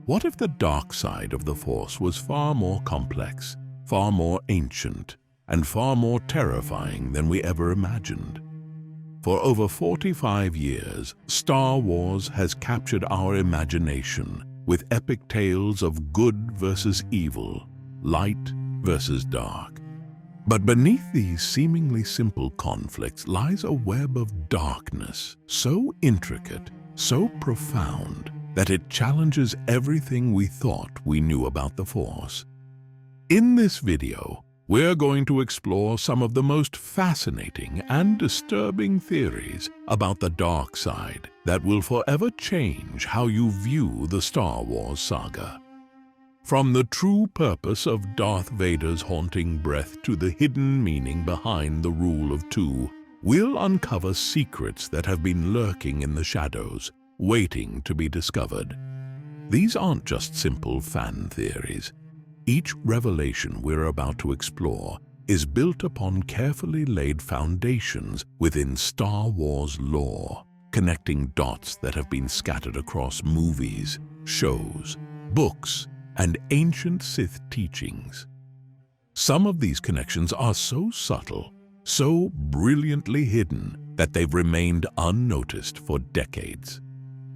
What if the dark side of the Force was far more complex, far more ancient, and far more terrifying than we ever imagined? For over 45 years, Star Wars has captured our imagination with epic tales of good versus evil, light versus dark. But beneath these seemingly simple conflicts lies a web of darkness so intricate, so profound, that it challenges everything we thought we knew about the Force. In this video, we're going to explore some of the most fascinating and disturbing theories about the dark side that will forever change how you view the Star Wars saga. From the true purpose of Darth Vader's haunting breath to the hidden meaning behind the Rule of Two, we'll uncover secrets that have been lurking in the shadows, waiting to be discovered. These aren't just simple fan theories. Each revelation we're about to explore is built upon carefully laid foundations within Star Wars lore, connecting dots that have been scattered across movies, shows, books, and ancient Sith teachings. Some of these connections are so subtle, so brilliantly hidden, that they've remained unnoticed for decades.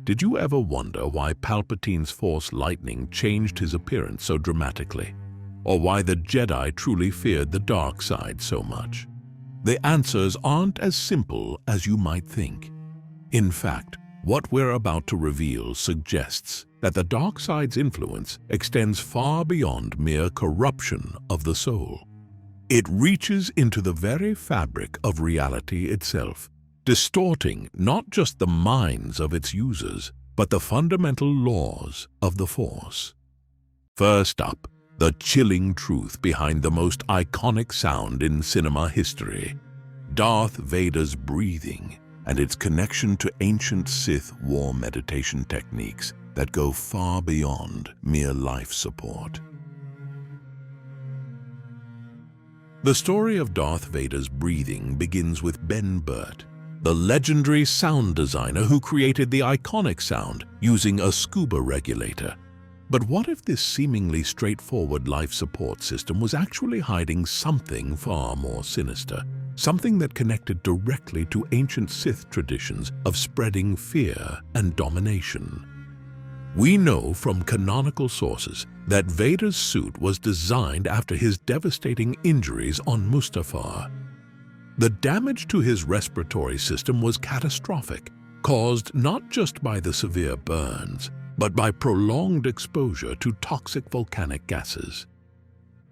Did you ever wonder why Palpatine's Force lightning changed his appearance so dramatically? Or why the Jedi truly feared the dark side so much? The answers aren't as simple as you might think. In fact, what we're about to reveal suggests that the dark side's influence extends far beyond mere corruption of the soul. It reaches into the very fabric of reality itself, distorting not just the minds of its users, but the fundamental laws of the Force. First up, the chilling truth behind the most iconic sound in cinema history, Darth Vader's breathing and its connection to ancient Sith war meditation techniques that go far beyond mere life support. The story of Darth Vader's breathing begins with Ben Burtt, the legendary sound designer who created the iconic sound using a scuba regulator. But what if this seemingly straightforward life support system was actually hiding something far more sinister? Something that connected directly to ancient Sith traditions of spreading fear and domination. We know from canonical sources that Vader's suit was designed after his devastating injuries on Mustafar. The damage to his respiratory system was catastrophic, caused not just by the severe burns, but by prolonged exposure to toxic volcanic gases.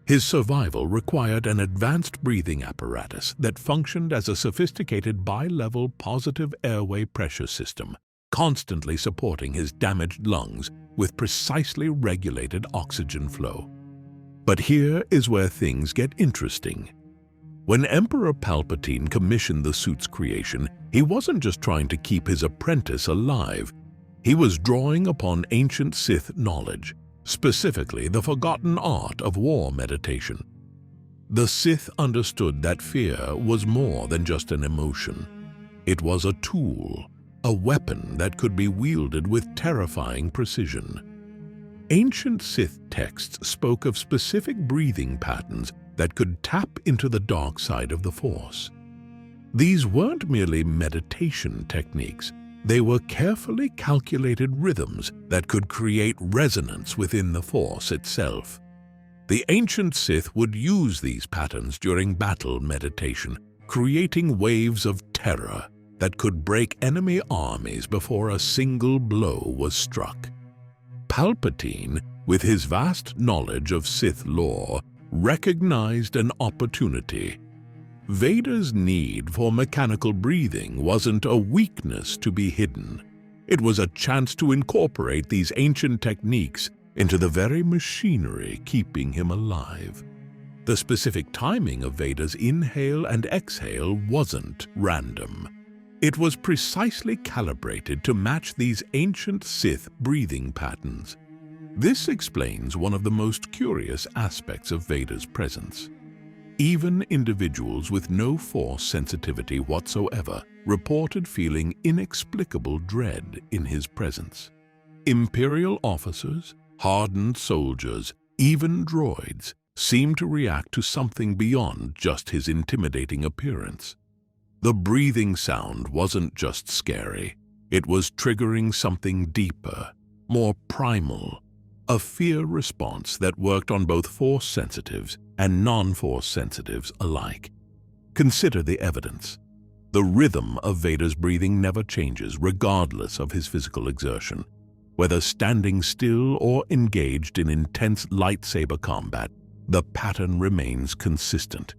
His survival required an advanced breathing apparatus that functioned as a sophisticated bi-level positive airway pressure system, constantly supporting his damaged lungs with precisely regulated oxygen flow. But here is where things get interesting. When Emperor Palpatine commissioned the suit's creation, he wasn't just trying to keep his apprentice alive. He was drawing upon ancient Sith knowledge, specifically the forgotten art of war meditation. The Sith understood that fear was more than just an emotion. It was a tool, a weapon that could be wielded with terrifying precision. Ancient Sith texts spoke of specific breathing patterns that could tap into the dark side of the Force. These weren't merely meditation techniques. They were carefully calculated rhythms that could create resonance within the Force itself. The ancient Sith would use these patterns during battle meditation, creating waves of terror that could break enemy armies before a single blow was struck. Palpatine, with his vast knowledge of Sith lore, recognized an opportunity. Vader's need for mechanical breathing wasn't a weakness to be hidden. It was a chance to incorporate these ancient techniques into the very machinery keeping him alive. The specific timing of Vader's inhale and exhale wasn't random. It was precisely calibrated to match these ancient Sith breathing patterns. This explains one of the most curious aspects of Vader's presence. Even individuals with no Force sensitivity whatsoever reported feeling inexplicable dread in his presence. Imperial officers, Hardened soldiers, even droids, seemed to react to something beyond just his intimidating appearance. The breathing sound wasn't just scary. It was triggering something deeper, more primal, a fear response that worked on both Force sensitives and non-Force sensitives alike. Consider the evidence. The rhythm of Vader's breathing never changes regardless of his physical exertion. Whether standing still or engaged in intense lightsaber combat, the pattern remains consistent.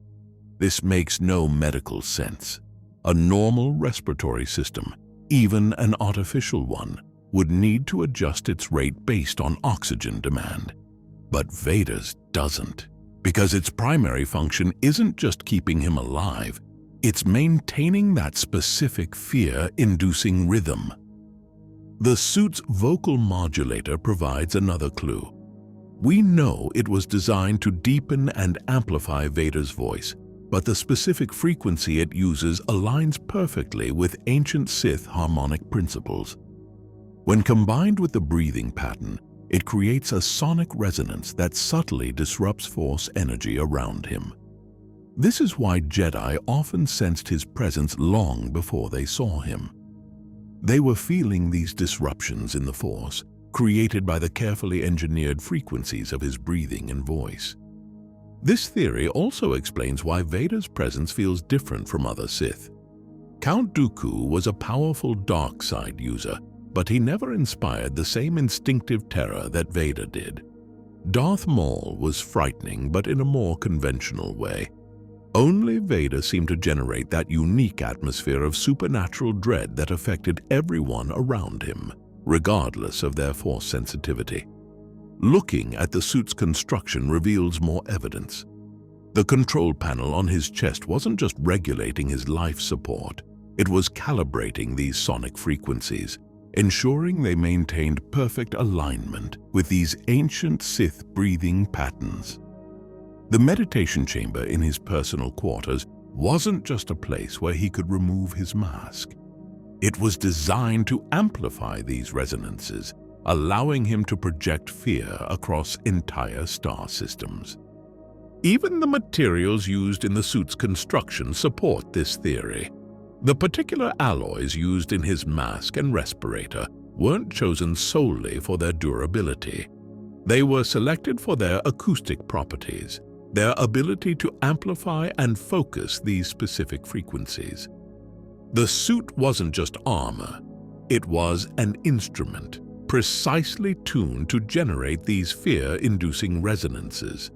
This makes no medical sense. A normal respiratory system, even an artificial one, would need to adjust its rate based on oxygen demand. But Vader's doesn't, because its primary function isn't just keeping him alive, it's maintaining that specific fear-inducing rhythm. The suit's vocal modulator provides another clue. We know it was designed to deepen and amplify Vader's voice, but the specific frequency it uses aligns perfectly with ancient Sith harmonic principles. When combined with the breathing pattern, it creates a sonic resonance that subtly disrupts Force energy around him. This is why Jedi often sensed his presence long before they saw him. They were feeling these disruptions in the Force, created by the carefully engineered frequencies of his breathing and voice. This theory also explains why Vader's presence feels different from other Sith. Count Dooku was a powerful dark side user, but he never inspired the same instinctive terror that Vader did. Darth Maul was frightening, but in a more conventional way. Only Vader seemed to generate that unique atmosphere of supernatural dread that affected everyone around him, regardless of their Force sensitivity. Looking at the suit's construction reveals more evidence. The control panel on his chest wasn't just regulating his life support, it was calibrating these sonic frequencies, ensuring they maintained perfect alignment with these ancient Sith breathing patterns. The meditation chamber in his personal quarters wasn't just a place where he could remove his mask. It was designed to amplify these resonances, allowing him to project fear across entire star systems. Even the materials used in the suit's construction support this theory. The particular alloys used in his mask and respirator weren't chosen solely for their durability. They were selected for their acoustic properties, their ability to amplify and focus these specific frequencies. The suit wasn't just armor, it was an instrument, precisely tuned to generate these fear-inducing resonances.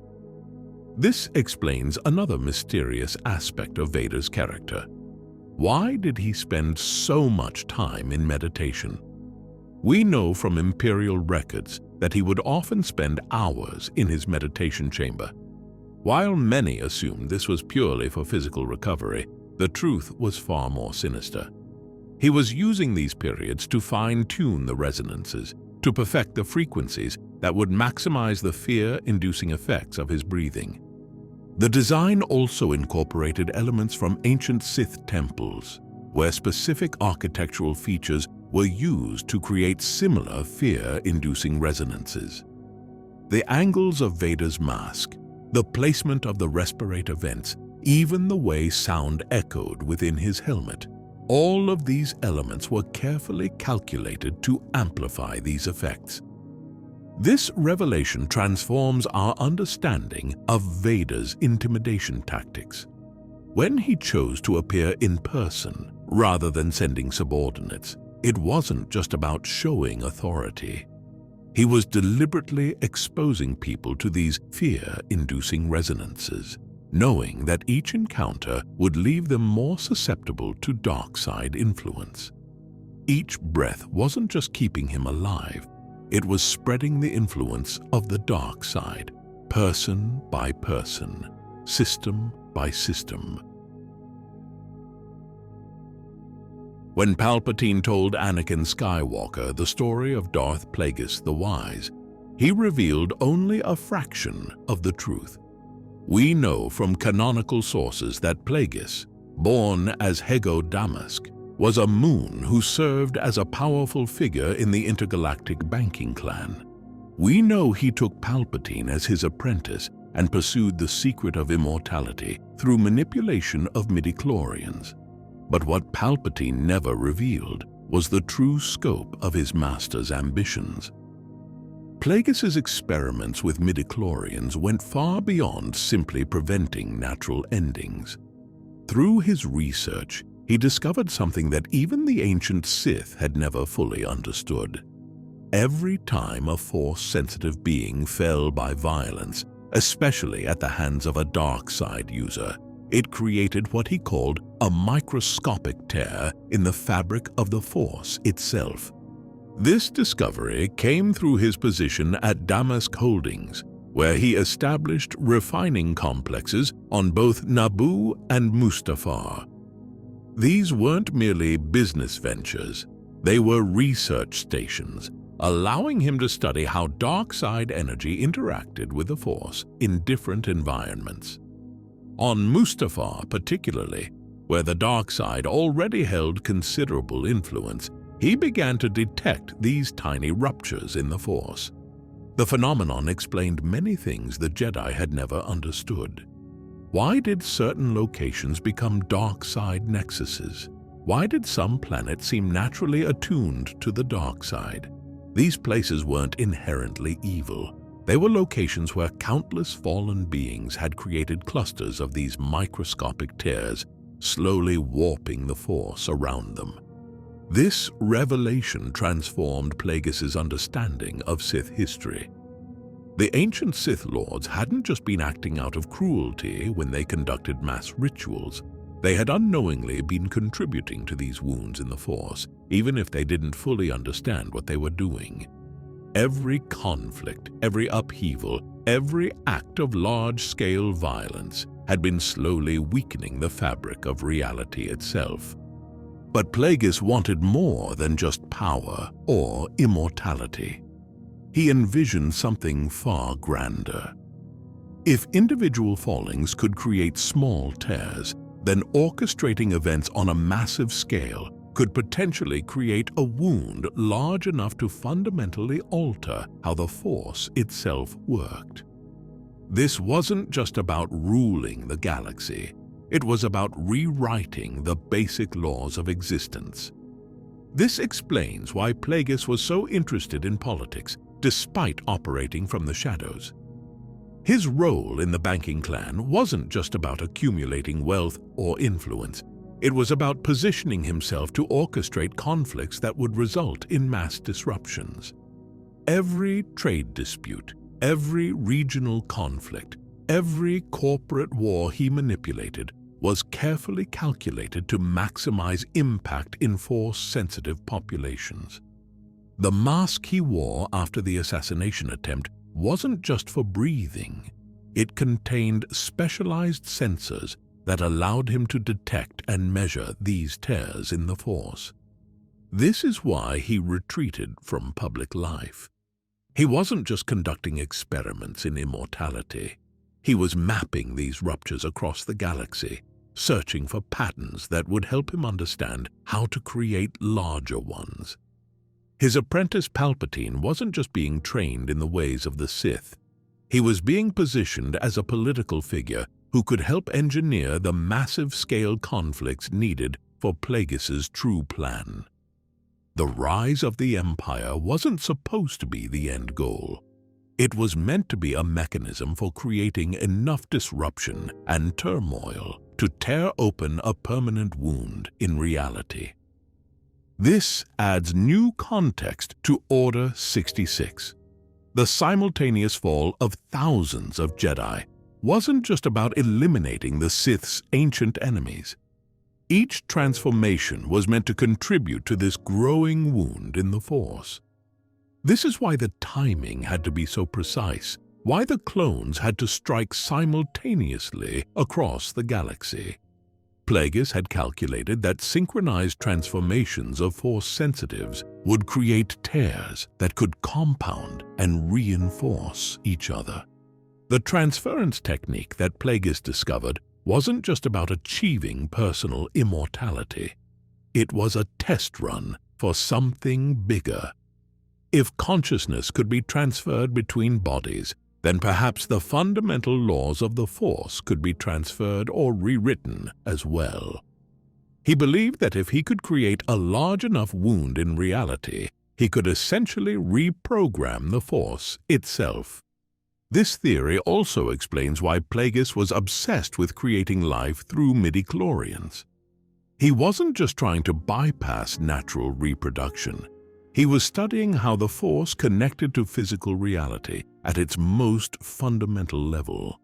This explains another mysterious aspect of Vader's character. Why did he spend so much time in meditation? We know from Imperial records that he would often spend hours in his meditation chamber. While many assumed this was purely for physical recovery, the truth was far more sinister. He was using these periods to fine-tune the resonances, to perfect the frequencies that would maximize the fear-inducing effects of his breathing. The design also incorporated elements from ancient Sith temples, where specific architectural features were used to create similar fear-inducing resonances. The angles of Vader's mask, the placement of the respirator vents, even the way sound echoed within his helmet, all of these elements were carefully calculated to amplify these effects. This revelation transforms our understanding of Vader's intimidation tactics. When he chose to appear in person rather than sending subordinates, it wasn't just about showing authority. He was deliberately exposing people to these fear-inducing resonances, knowing that each encounter would leave them more susceptible to dark side influence. Each breath wasn't just keeping him alive, it was spreading the influence of the dark side, person by person, system by system. When Palpatine told Anakin Skywalker the story of Darth Plagueis the Wise, he revealed only a fraction of the truth. We know from canonical sources that Plagueis, born as Hego Damask, was a moon who served as a powerful figure in the intergalactic banking clan. We know he took Palpatine as his apprentice and pursued the secret of immortality through manipulation of midichlorians. But what Palpatine never revealed was the true scope of his master's ambitions. Plagueis' experiments with midichlorians went far beyond simply preventing natural endings. Through his research, he discovered something that even the ancient Sith had never fully understood. Every time a Force-sensitive being fell by violence, especially at the hands of a dark side user, it created what he called a microscopic tear in the fabric of the Force itself. This discovery came through his position at Damask Holdings, where he established refining complexes on both Naboo and Mustafar. These weren't merely business ventures, they were research stations, allowing him to study how dark side energy interacted with the Force in different environments. On Mustafar particularly, where the dark side already held considerable influence, he began to detect these tiny ruptures in the Force. The phenomenon explained many things the Jedi had never understood. Why did certain locations become dark side nexuses? Why did some planets seem naturally attuned to the dark side? These places weren't inherently evil. They were locations where countless fallen beings had created clusters of these microscopic tears, slowly warping the Force around them. This revelation transformed Plagueis' understanding of Sith history. The ancient Sith Lords hadn't just been acting out of cruelty when they conducted mass rituals. They had unknowingly been contributing to these wounds in the Force, even if they didn't fully understand what they were doing. Every conflict, every upheaval, every act of large-scale violence had been slowly weakening the fabric of reality itself. But Plagueis wanted more than just power or immortality. He envisioned something far grander. If individual fallings could create small tears, then orchestrating events on a massive scale could potentially create a wound large enough to fundamentally alter how the Force itself worked. This wasn't just about ruling the galaxy. It was about rewriting the basic laws of existence. This explains why Plagueis was so interested in politics, despite operating from the shadows. His role in the banking clan wasn't just about accumulating wealth or influence. It was about positioning himself to orchestrate conflicts that would result in mass disruptions. Every trade dispute, every regional conflict, every corporate war he manipulated was carefully calculated to maximize impact in Force-sensitive populations. The mask he wore after the assassination attempt wasn't just for breathing. It contained specialized sensors that allowed him to detect and measure these tears in the Force. This is why he retreated from public life. He wasn't just conducting experiments in immortality. He was mapping these ruptures across the galaxy, searching for patterns that would help him understand how to create larger ones. His apprentice Palpatine wasn't just being trained in the ways of the Sith. He was being positioned as a political figure who could help engineer the massive-scale conflicts needed for Plagueis' true plan. The rise of the Empire wasn't supposed to be the end goal. It was meant to be a mechanism for creating enough disruption and turmoil to tear open a permanent wound in reality. This adds new context to Order 66. The simultaneous fall of thousands of Jedi wasn't just about eliminating the Sith's ancient enemies. Each transformation was meant to contribute to this growing wound in the Force. This is why the timing had to be so precise, why the clones had to strike simultaneously across the galaxy. Plagueis had calculated that synchronized transformations of Force sensitives would create tears that could compound and reinforce each other. The transference technique that Plagueis discovered wasn't just about achieving personal immortality. It was a test run for something bigger. if consciousness could be transferred between bodies, then perhaps the fundamental laws of the Force could be transferred or rewritten as well. He believed that if he could create a large enough wound in reality, he could essentially reprogram the Force itself. This theory also explains why Plagueis was obsessed with creating life through midichlorians. He wasn't just trying to bypass natural reproduction. He was studying how the Force connected to physical reality at its most fundamental level.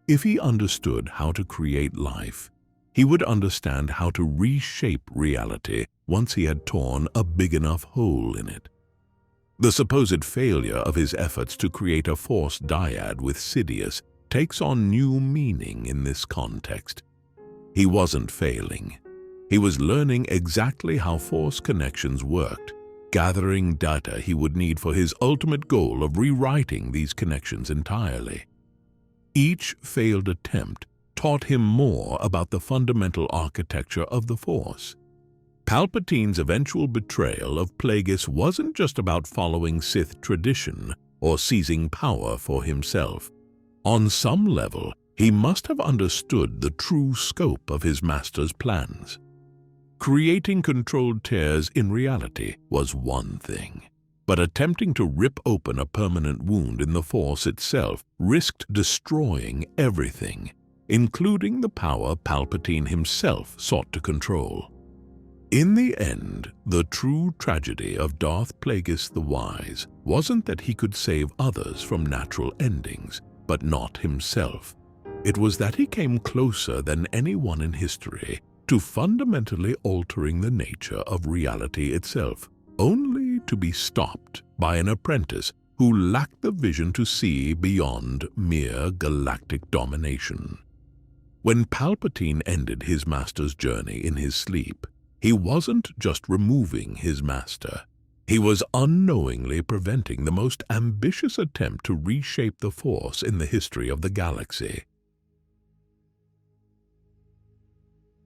If he understood how to create life, he would understand how to reshape reality once he had torn a big enough hole in it. The supposed failure of his efforts to create a Force dyad with Sidious takes on new meaning in this context. He wasn't failing. He was learning exactly how Force connections worked, gathering data he would need for his ultimate goal of rewriting these connections entirely. Each failed attempt taught him more about the fundamental architecture of the Force. Palpatine's eventual betrayal of Plagueis wasn't just about following Sith tradition or seizing power for himself. On some level, he must have understood the true scope of his master's plans. Creating controlled tears in reality was one thing, but attempting to rip open a permanent wound in the Force itself risked destroying everything, including the power Palpatine himself sought to control. In the end, the true tragedy of Darth Plagueis the Wise wasn't that he could save others from natural endings, but not himself. It was that he came closer than anyone in history to fundamentally altering the nature of reality itself, only to be stopped by an apprentice who lacked the vision to see beyond mere galactic domination. When Palpatine ended his master's journey in his sleep, he wasn't just removing his master. He was unknowingly preventing the most ambitious attempt to reshape the Force in the history of the galaxy.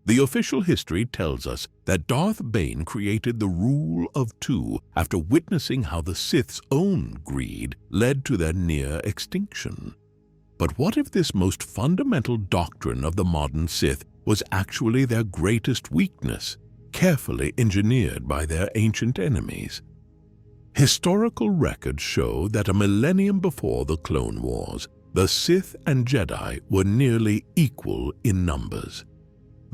The official history tells us that Darth Bane created the Rule of Two after witnessing how the Sith's own greed led to their near extinction. But what if this most fundamental doctrine of the modern Sith was actually their greatest weakness, carefully engineered by their ancient enemies? Historical records show that a millennium before the Clone Wars, the Sith and Jedi were nearly equal in numbers.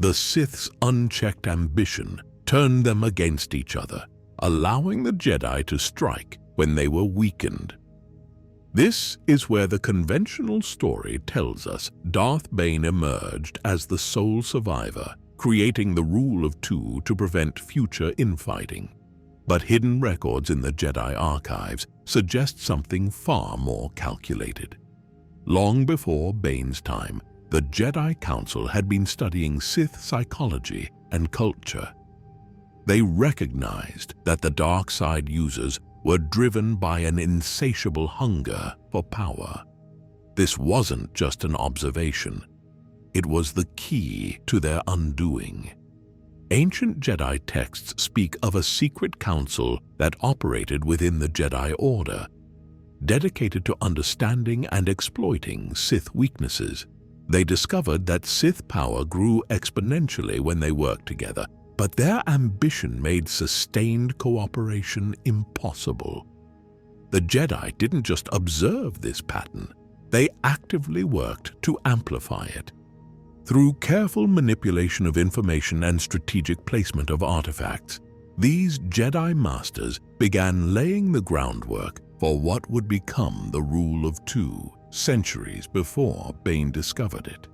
The Sith's unchecked ambition turned them against each other, allowing the Jedi to strike when they were weakened. This is where the conventional story tells us Darth Bane emerged as the sole survivor, creating the Rule of Two to prevent future infighting. But hidden records in the Jedi archives suggest something far more calculated. Long before Bane's time, the Jedi Council had been studying Sith psychology and culture. They recognized that the dark side users were driven by an insatiable hunger for power. This wasn't just an observation. It was the key to their undoing. Ancient Jedi texts speak of a secret council that operated within the Jedi Order, dedicated to understanding and exploiting Sith weaknesses. They discovered that Sith power grew exponentially when they worked together, but their ambition made sustained cooperation impossible. The Jedi didn't just observe this pattern, they actively worked to amplify it. Through careful manipulation of information and strategic placement of artifacts, these Jedi Masters began laying the groundwork for what would become the Rule of Two centuries before Bane discovered it.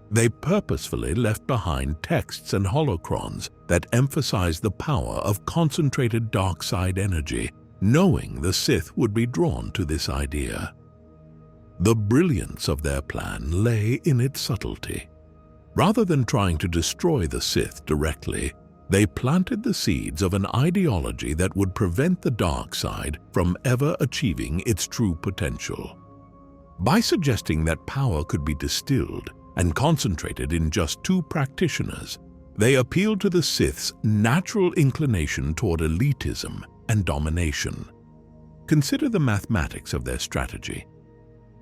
They purposefully left behind texts and holocrons that emphasized the power of concentrated dark side energy, knowing the Sith would be drawn to this idea. The brilliance of their plan lay in its subtlety. Rather than trying to destroy the Sith directly, they planted the seeds of an ideology that would prevent the dark side from ever achieving its true potential. By suggesting that power could be distilled and concentrated in just two practitioners, they appealed to the Sith's natural inclination toward elitism and domination. Consider the mathematics of their strategy.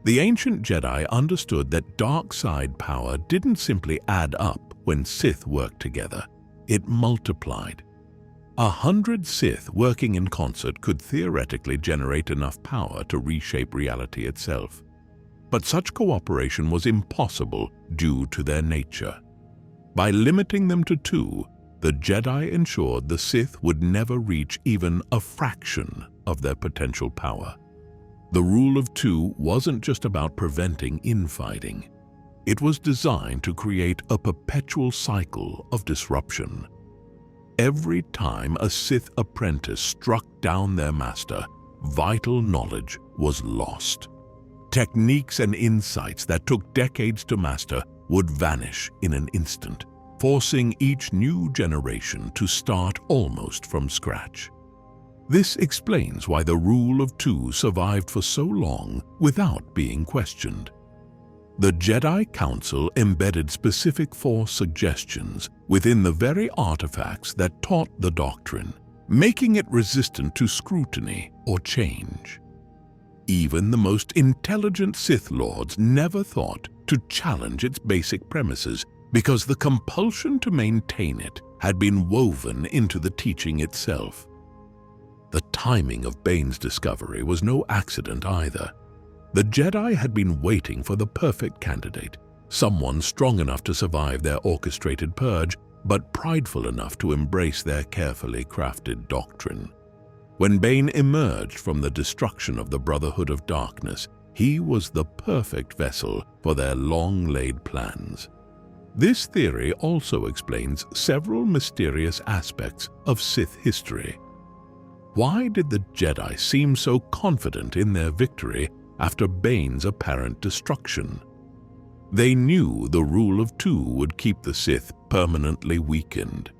The ancient Jedi understood that dark side power didn't simply add up when Sith worked together. It multiplied. 100 Sith working in concert could theoretically generate enough power to reshape reality itself. But such cooperation was impossible due to their nature. By limiting them to 2, the Jedi ensured the Sith would never reach even a fraction of their potential power. The rule of 2 wasn't just about preventing infighting. It was designed to create a perpetual cycle of disruption. Every time a Sith apprentice struck down their master, vital knowledge was lost. Techniques and insights that took decades to master would vanish in an instant, forcing each new generation to start almost from scratch. This explains why the rule of 2 survived for so long without being questioned. The Jedi Council embedded specific Force suggestions within the very artifacts that taught the doctrine, making it resistant to scrutiny or change. Even the most intelligent Sith Lords never thought to challenge its basic premises because the compulsion to maintain it had been woven into the teaching itself. The timing of Bane's discovery was no accident either. The Jedi had been waiting for the perfect candidate, someone strong enough to survive their orchestrated purge, but prideful enough to embrace their carefully crafted doctrine. When Bane emerged from the destruction of the Brotherhood of Darkness, he was the perfect vessel for their long-laid plans. This theory also explains several mysterious aspects of Sith history. Why did the Jedi seem so confident in their victory after Bane's apparent destruction? They knew the rule of 2 would keep the Sith permanently weakened.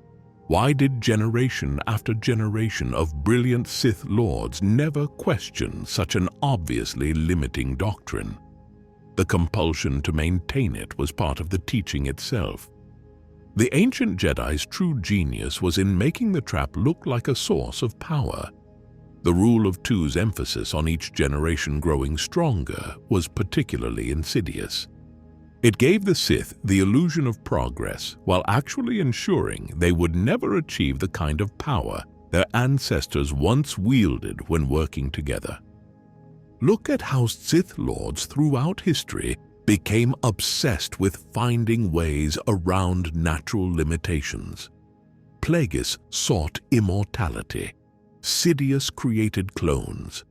Why did generation after generation of brilliant Sith Lords never question such an obviously limiting doctrine? The compulsion to maintain it was part of the teaching itself. The ancient Jedi's true genius was in making the trap look like a source of power. The rule of 2's emphasis on each generation growing stronger was particularly insidious. It gave the Sith the illusion of progress while actually ensuring they would never achieve the kind of power their ancestors once wielded when working together. Look at how Sith Lords throughout history became obsessed with finding ways around natural limitations. Plagueis sought immortality. Sidious created clones.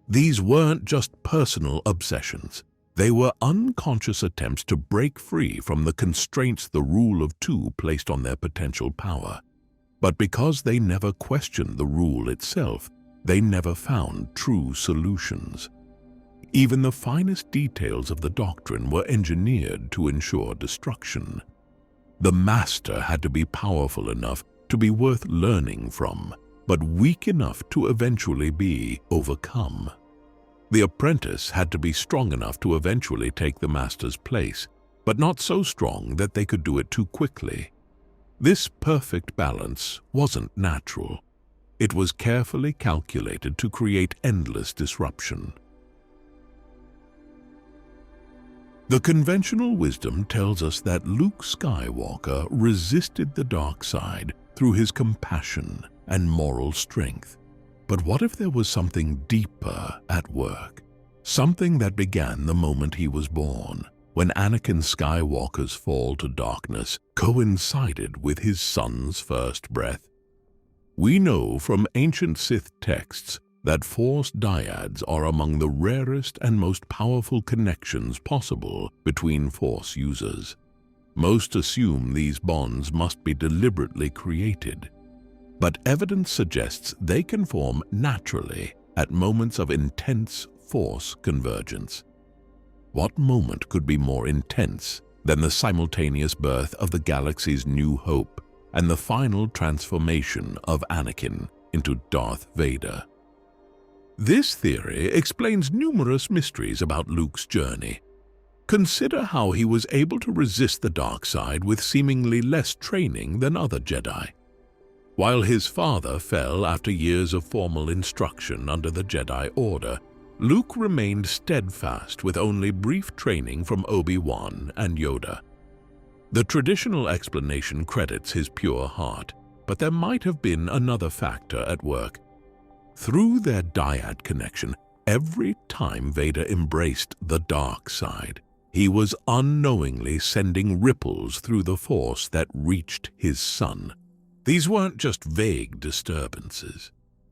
These weren't just personal obsessions. They were unconscious attempts to break free from the constraints the rule of 2 placed on their potential power. But because they never questioned the rule itself, they never found true solutions. Even the finest details of the doctrine were engineered to ensure destruction. The master had to be powerful enough to be worth learning from, but weak enough to eventually be overcome. The apprentice had to be strong enough to eventually take the master's place, but not so strong that they could do it too quickly. This perfect balance wasn't natural. It was carefully calculated to create endless disruption. The conventional wisdom tells us that Luke Skywalker resisted the dark side through his compassion and moral strength. But what if there was something deeper at work? Something that began the moment he was born, when Anakin Skywalker's fall to darkness coincided with his son's first breath. We know from ancient Sith texts that Force dyads are among the rarest and most powerful connections possible between Force users. Most assume these bonds must be deliberately created, but evidence suggests they can form naturally at moments of intense Force convergence. What moment could be more intense than the simultaneous birth of the galaxy's new hope and the final transformation of Anakin into Darth Vader? This theory explains numerous mysteries about Luke's journey. Consider how he was able to resist the dark side with seemingly less training than other Jedi. While his father fell after years of formal instruction under the Jedi Order, Luke remained steadfast with only brief training from Obi-Wan and Yoda. The traditional explanation credits his pure heart, but there might have been another factor at work. Through their dyad connection, every time Vader embraced the dark side, he was unknowingly sending ripples through the Force that reached his son. These weren't just vague disturbances.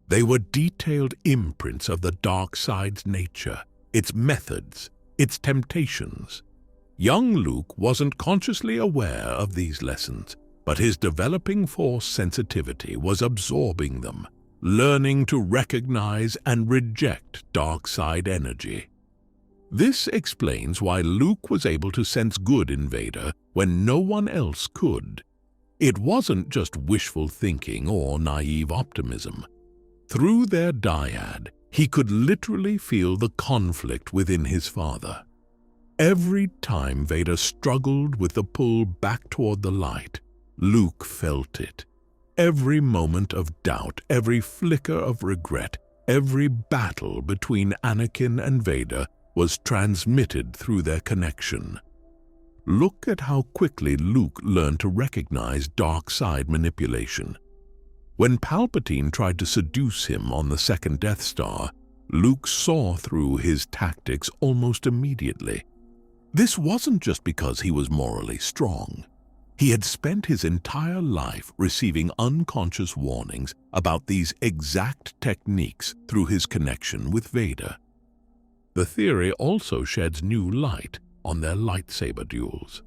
They were detailed imprints of the dark side's nature, its methods, its temptations. Young Luke wasn't consciously aware of these lessons, but his developing Force sensitivity was absorbing them, learning to recognize and reject dark side energy. This explains why Luke was able to sense good in Vader when no one else could. It wasn't just wishful thinking or naive optimism. Through their dyad, he could literally feel the conflict within his father. Every time Vader struggled with the pull back toward the light, Luke felt it. Every moment of doubt, every flicker of regret, every battle between Anakin and Vader was transmitted through their connection. Look at how quickly Luke learned to recognize dark side manipulation. When Palpatine tried to seduce him on the second Death Star, Luke saw through his tactics almost immediately. This wasn't just because he was morally strong. He had spent his entire life receiving unconscious warnings about these exact techniques through his connection with Vader. The theory also sheds new light on their lightsaber duels.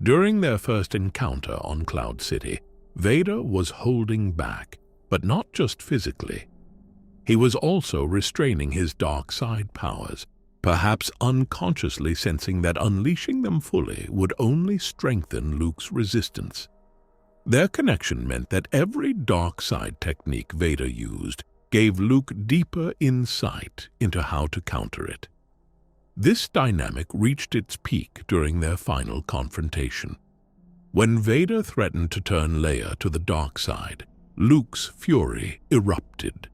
During their first encounter on Cloud City, Vader was holding back, but not just physically. He was also restraining his dark side powers, perhaps unconsciously sensing that unleashing them fully would only strengthen Luke's resistance. Their connection meant that every dark side technique Vader used gave Luke deeper insight into how to counter it. This dynamic reached its peak during their final confrontation. When Vader threatened to turn Leia to the dark side, Luke's fury erupted.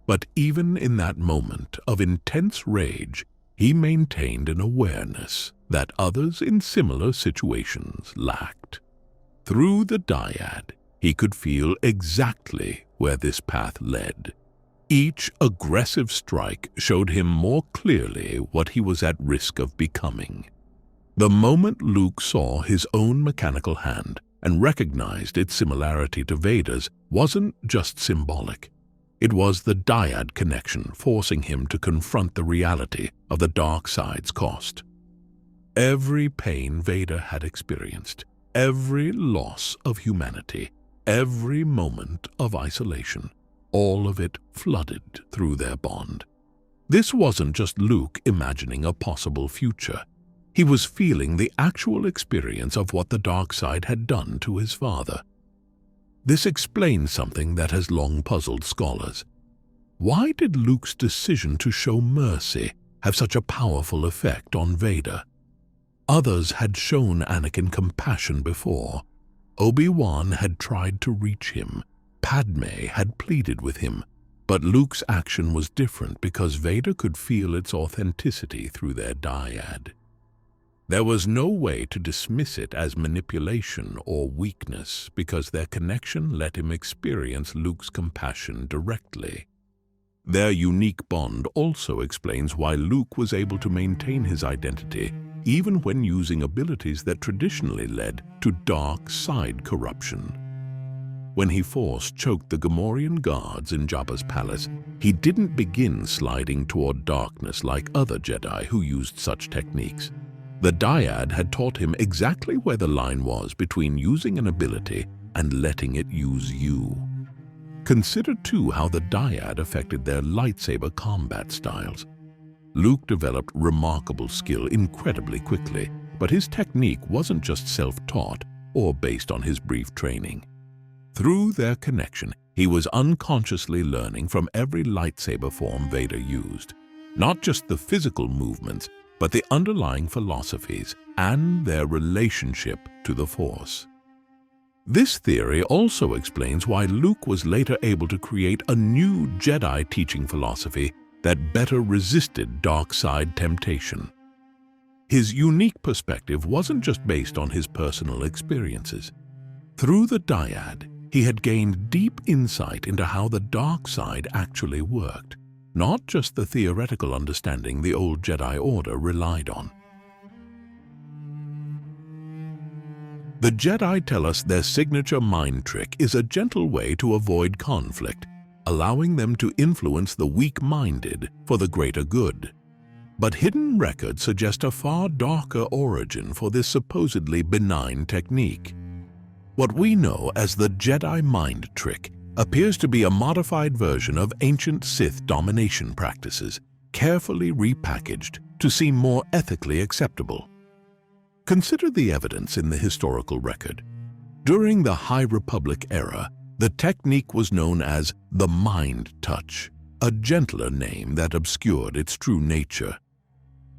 But even in that moment of intense rage, he maintained an awareness that others in similar situations lacked. Through the dyad, he could feel exactly where this path led. Each aggressive strike showed him more clearly what he was at risk of becoming. The moment Luke saw his own mechanical hand and recognized its similarity to Vader's wasn't just symbolic. It was the dyad connection forcing him to confront the reality of the dark side's cost. Every pain Vader had experienced, every loss of humanity, every moment of isolation, all of it flooded through their bond. This wasn't just Luke imagining a possible future. He was feeling the actual experience of what the dark side had done to his father. This explains something that has long puzzled scholars. Why did Luke's decision to show mercy have such a powerful effect on Vader? Others had shown Anakin compassion before. Obi-Wan had tried to reach him. Padme had pleaded with him. But Luke's action was different because Vader could feel its authenticity through their dyad. There was no way to dismiss it as manipulation or weakness because their connection let him experience Luke's compassion directly. Their unique bond also explains why Luke was able to maintain his identity even when using abilities that traditionally led to dark side corruption. When he force-choked the Gamorrean guards in Jabba's palace, he didn't begin sliding toward darkness like other Jedi who used such techniques. The dyad had taught him exactly where the line was between using an ability and letting it use you. Consider too how the dyad affected their lightsaber combat styles. Luke developed remarkable skill incredibly quickly, but his technique wasn't just self-taught or based on his brief training. Through their connection, he was unconsciously learning from every lightsaber form Vader used, not just the physical movements, but the underlying philosophies and their relationship to the Force. This theory also explains why Luke was later able to create a new Jedi teaching philosophy that better resisted dark side temptation. His unique perspective wasn't just based on his personal experiences. Through the dyad, he had gained deep insight into how the dark side actually worked, not just the theoretical understanding the old Jedi Order relied on. The Jedi tell us their signature mind trick is a gentle way to avoid conflict, allowing them to influence the weak-minded for the greater good. But hidden records suggest a far darker origin for this supposedly benign technique. What we know as the Jedi mind trick appears to be a modified version of ancient Sith domination practices, carefully repackaged to seem more ethically acceptable. Consider the evidence in the historical record. During the High Republic era, the technique was known as the Mind Touch, a gentler name that obscured its true nature.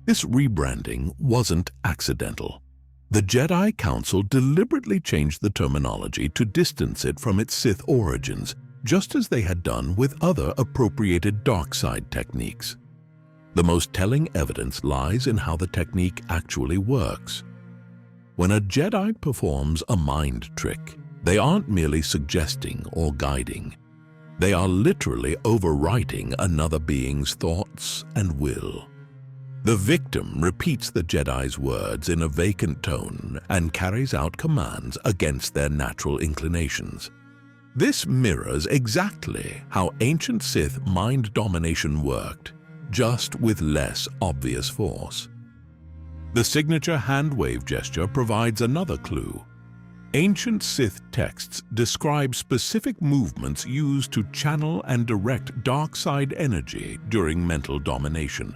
This rebranding wasn't accidental. The Jedi Council deliberately changed the terminology to distance it from its Sith origins, just as they had done with other appropriated dark side techniques. The most telling evidence lies in how the technique actually works. When a Jedi performs a mind trick, they aren't merely suggesting or guiding. They are literally overwriting another being's thoughts and will. The victim repeats the Jedi's words in a vacant tone and carries out commands against their natural inclinations. This mirrors exactly how ancient Sith mind domination worked, just with less obvious force. The signature hand-wave gesture provides another clue. Ancient Sith texts describe specific movements used to channel and direct dark side energy during mental domination.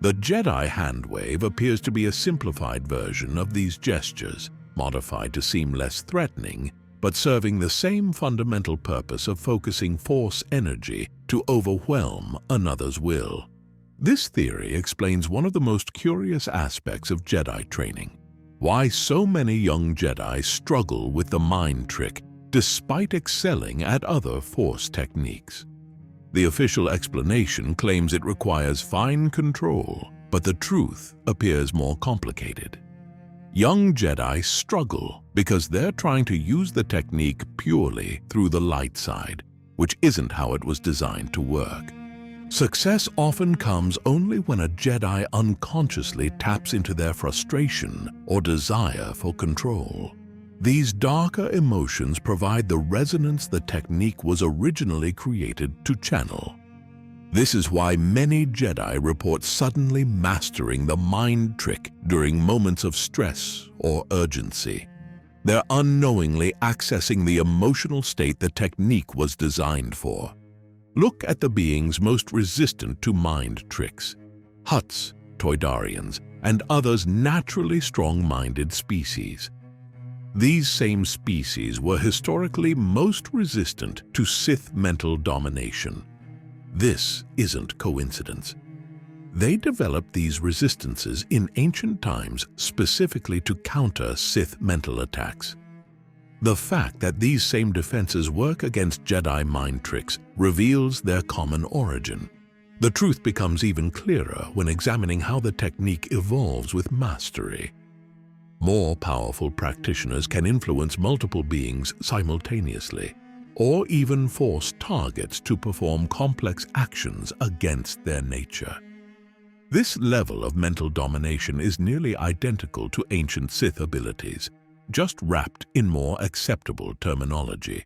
The Jedi hand-wave appears to be a simplified version of these gestures, modified to seem less threatening, but serving the same fundamental purpose of focusing force energy to overwhelm another's will. This theory explains one of the most curious aspects of Jedi training: why so many young Jedi struggle with the mind trick despite excelling at other Force techniques. The official explanation claims it requires fine control, but the truth appears more complicated. Young Jedi struggle because they're trying to use the technique purely through the light side, which isn't how it was designed to work. Success often comes only when a Jedi unconsciously taps into their frustration or desire for control. These darker emotions provide the resonance the technique was originally created to channel. This is why many Jedi report suddenly mastering the mind trick during moments of stress or urgency. They're unknowingly accessing the emotional state the technique was designed for. Look at the beings most resistant to mind tricks: Hutts, Toydarians, and others naturally strong-minded species. These same species were historically most resistant to Sith mental domination. This isn't coincidence. They developed these resistances in ancient times specifically to counter Sith mental attacks. The fact that these same defenses work against Jedi mind tricks reveals their common origin. The truth becomes even clearer when examining how the technique evolves with mastery. More powerful practitioners can influence multiple beings simultaneously, or even force targets to perform complex actions against their nature. This level of mental domination is nearly identical to ancient Sith abilities, just wrapped in more acceptable terminology.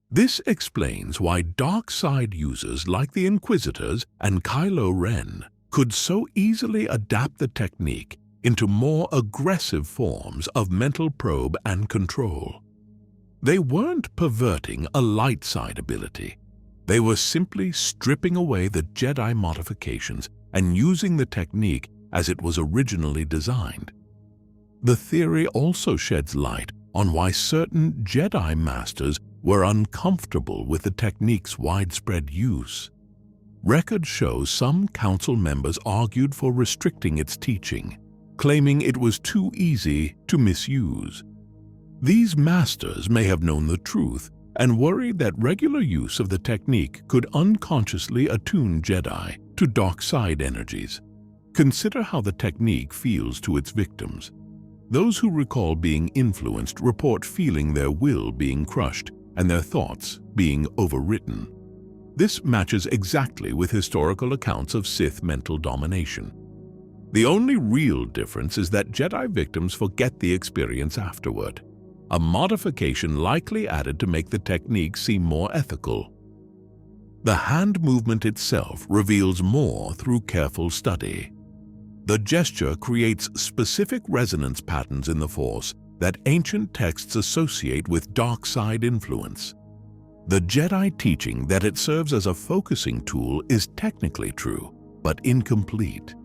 This explains why dark side users like the Inquisitors and Kylo Ren could so easily adapt the technique into more aggressive forms of mental probe and control. They weren't perverting a light side ability. They were simply stripping away the Jedi modifications and using the technique as it was originally designed. The theory also sheds light on why certain Jedi masters were uncomfortable with the technique's widespread use. Records show some council members argued for restricting its teaching, claiming it was too easy to misuse. These masters may have known the truth and worried that regular use of the technique could unconsciously attune Jedi to dark side energies. Consider how the technique feels to its victims. Those who recall being influenced report feeling their will being crushed and their thoughts being overwritten. This matches exactly with historical accounts of Sith mental domination. The only real difference is that Jedi victims forget the experience afterward, a modification likely added to make the technique seem more ethical. The hand movement itself reveals more through careful study. The gesture creates specific resonance patterns in the Force that ancient texts associate with dark side influence. The Jedi teaching that it serves as a focusing tool is technically true, but incomplete.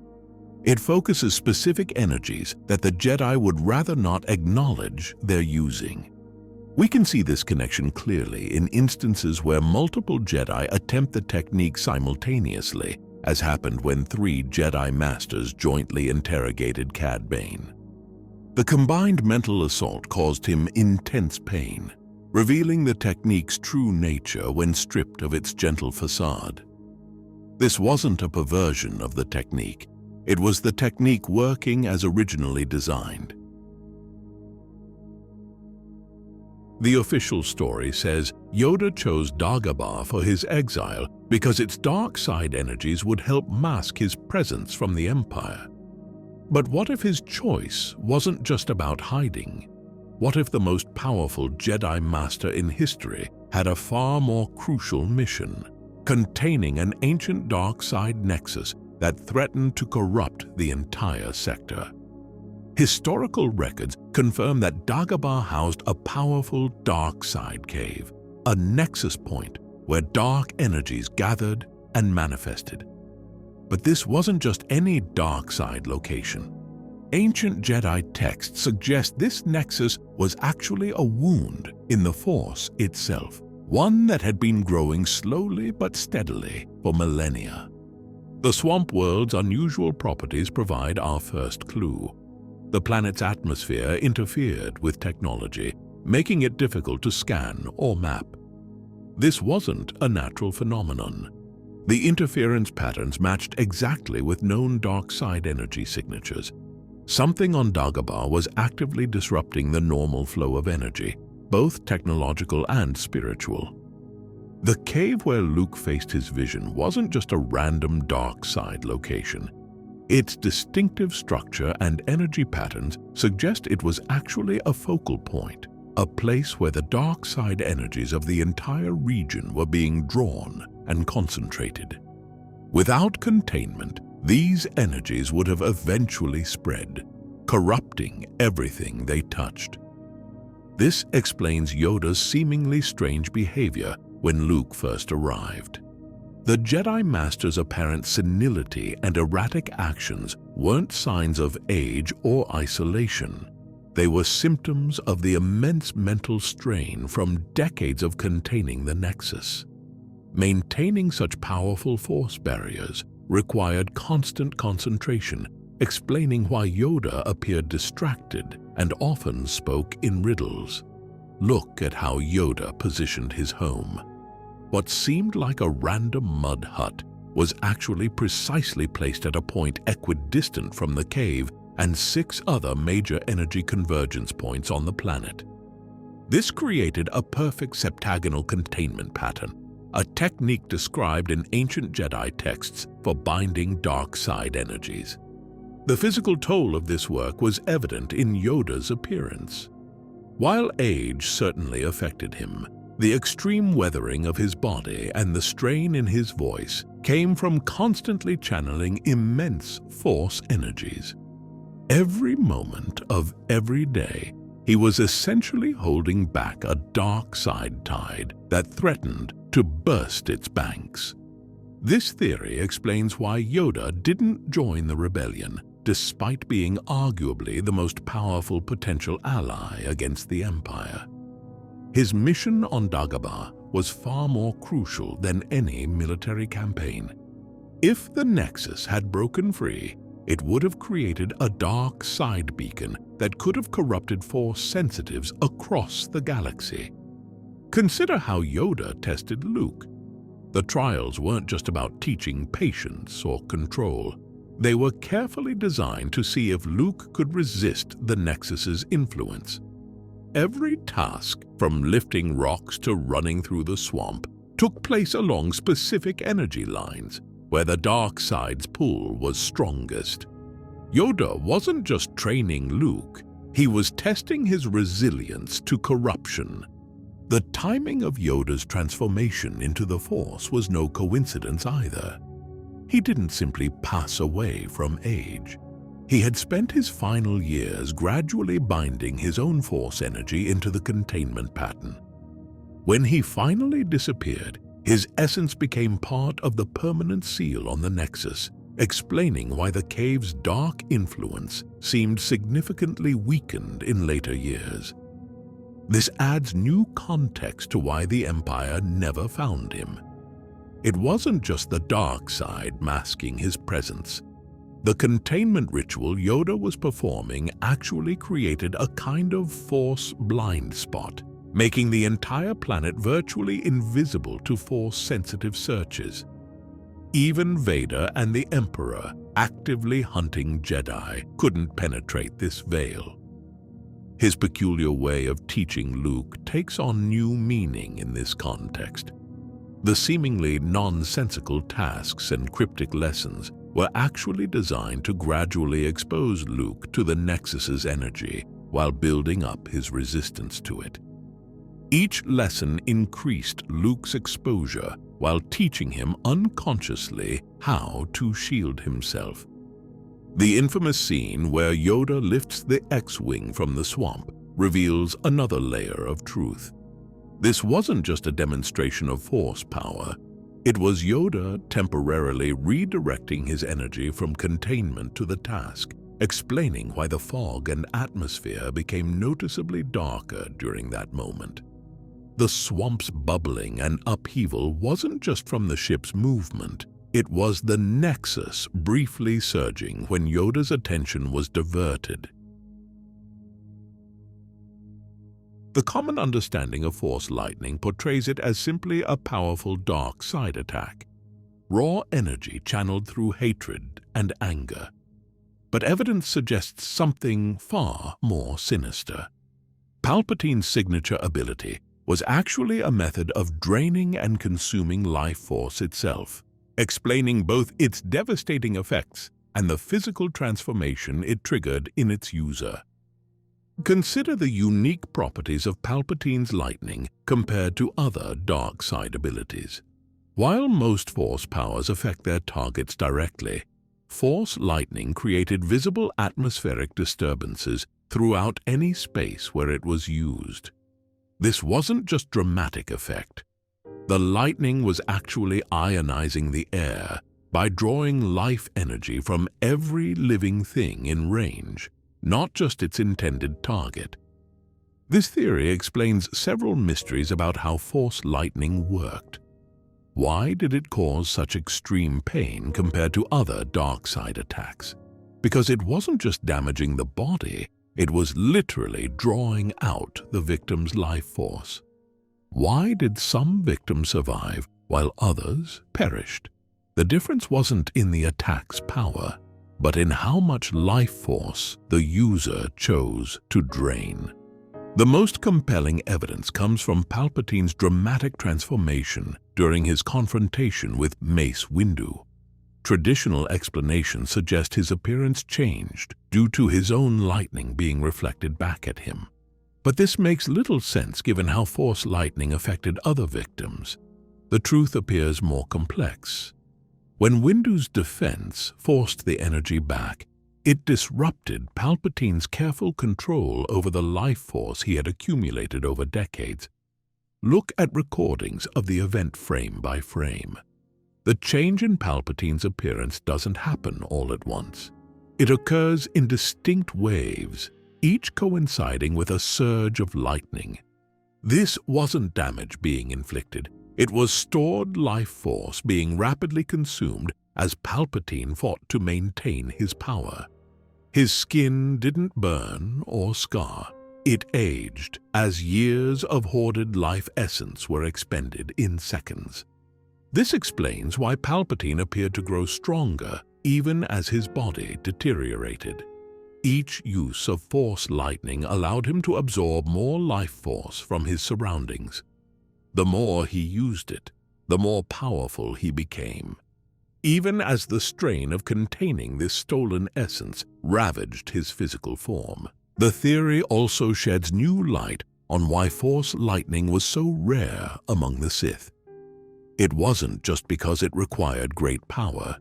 It focuses specific energies that the Jedi would rather not acknowledge they're using. We can see this connection clearly in instances where multiple Jedi attempt the technique simultaneously, as happened when 3 Jedi Masters jointly interrogated Cad Bane. The combined mental assault caused him intense pain, revealing the technique's true nature when stripped of its gentle facade. This wasn't a perversion of the technique. It was the technique working as originally designed. The official story says Yoda chose Dagobah for his exile because its dark side energies would help mask his presence from the Empire. But what if his choice wasn't just about hiding? What if the most powerful Jedi Master in history had a far more crucial mission, containing an ancient dark side nexus that threatened to corrupt the entire sector? Historical records confirm that Dagobah housed a powerful dark side cave, a nexus point where dark energies gathered and manifested. But this wasn't just any dark side location. Ancient Jedi texts suggest this nexus was actually a wound in the Force itself, one that had been growing slowly but steadily for millennia. The swamp world's unusual properties provide our first clue. The planet's atmosphere interfered with technology, making it difficult to scan or map. This wasn't a natural phenomenon. The interference patterns matched exactly with known dark side energy signatures. Something on Dagobah was actively disrupting the normal flow of energy, both technological and spiritual. The cave where Luke faced his vision wasn't just a random dark side location. Its distinctive structure and energy patterns suggest it was actually a focal point, a place where the dark side energies of the entire region were being drawn and concentrated. Without containment, these energies would have eventually spread, corrupting everything they touched. This explains Yoda's seemingly strange behavior when Luke first arrived. The Jedi Master's apparent senility and erratic actions weren't signs of age or isolation. They were symptoms of the immense mental strain from decades of containing the Nexus. Maintaining such powerful force barriers required constant concentration, explaining why Yoda appeared distracted and often spoke in riddles. Look at how Yoda positioned his home. What seemed like a random mud hut was actually precisely placed at a point equidistant from the cave and 6 other major energy convergence points on the planet. This created a perfect septagonal containment pattern, a technique described in ancient Jedi texts for binding dark side energies. The physical toll of this work was evident in Yoda's appearance. While age certainly affected him, the extreme weathering of his body and the strain in his voice came from constantly channeling immense force energies. Every moment of every day, he was essentially holding back a dark side tide that threatened to burst its banks. This theory explains why Yoda didn't join the rebellion, despite being arguably the most powerful potential ally against the Empire. His mission on Dagobah was far more crucial than any military campaign. If the Nexus had broken free, it would have created a dark side beacon that could have corrupted Force sensitives across the galaxy. Consider how Yoda tested Luke. The trials weren't just about teaching patience or control. They were carefully designed to see if Luke could resist the Nexus's influence. Every task, from lifting rocks to running through the swamp, took place along specific energy lines, where the dark side's pull was strongest. Yoda wasn't just training Luke, he was testing his resilience to corruption. The timing of Yoda's transformation into the Force was no coincidence either. He didn't simply pass away from age. He had spent his final years gradually binding his own Force energy into the containment pattern. When he finally disappeared, his essence became part of the permanent seal on the Nexus, explaining why the cave's dark influence seemed significantly weakened in later years. This adds new context to why the Empire never found him. It wasn't just the dark side masking his presence. The containment ritual Yoda was performing actually created a kind of Force blind spot, making the entire planet virtually invisible to Force-sensitive searches. Even Vader and the Emperor, actively hunting Jedi, couldn't penetrate this veil. His peculiar way of teaching Luke takes on new meaning in this context. The seemingly nonsensical tasks and cryptic lessons were actually designed to gradually expose Luke to the Nexus's energy while building up his resistance to it. Each lesson increased Luke's exposure while teaching him unconsciously how to shield himself. The infamous scene where Yoda lifts the X-Wing from the swamp reveals another layer of truth. This wasn't just a demonstration of Force power. It was Yoda temporarily redirecting his energy from containment to the task, explaining why the fog and atmosphere became noticeably darker during that moment. The swamp's bubbling and upheaval wasn't just from the ship's movement. It was the Nexus briefly surging when Yoda's attention was diverted. The common understanding of Force lightning portrays it as simply a powerful dark side attack, raw energy channeled through hatred and anger. But evidence suggests something far more sinister. Palpatine's signature ability was actually a method of draining and consuming life force itself, explaining both its devastating effects and the physical transformation it triggered in its user. Consider the unique properties of Palpatine's lightning compared to other dark side abilities. While most Force powers affect their targets directly, Force lightning created visible atmospheric disturbances throughout any space where it was used. This wasn't just dramatic effect. The lightning was actually ionizing the air by drawing life energy from every living thing in range, not just its intended target. This theory explains several mysteries about how Force lightning worked. Why did it cause such extreme pain compared to other dark side attacks? Because it wasn't just damaging the body, it was literally drawing out the victim's life force. Why did some victims survive while others perished? The difference wasn't in the attack's power, but in how much life force the user chose to drain. The most compelling evidence comes from Palpatine's dramatic transformation during his confrontation with Mace Windu. Traditional explanations suggest his appearance changed due to his own lightning being reflected back at him. But this makes little sense given how Force lightning affected other victims. The truth appears more complex. When Windu's defense forced the energy back, it disrupted Palpatine's careful control over the life force he had accumulated over decades. Look at recordings of the event frame by frame. The change in Palpatine's appearance doesn't happen all at once. It occurs in distinct waves, each coinciding with a surge of lightning. This wasn't damage being inflicted. It was stored life force being rapidly consumed as Palpatine fought to maintain his power. His skin didn't burn or scar. It aged as years of hoarded life essence were expended in seconds. This explains why Palpatine appeared to grow stronger even as his body deteriorated. Each use of Force lightning allowed him to absorb more life force from his surroundings. The more he used it, the more powerful he became, even as the strain of containing this stolen essence ravaged his physical form. The theory also sheds new light on why Force lightning was so rare among the Sith. It wasn't just because it required great power.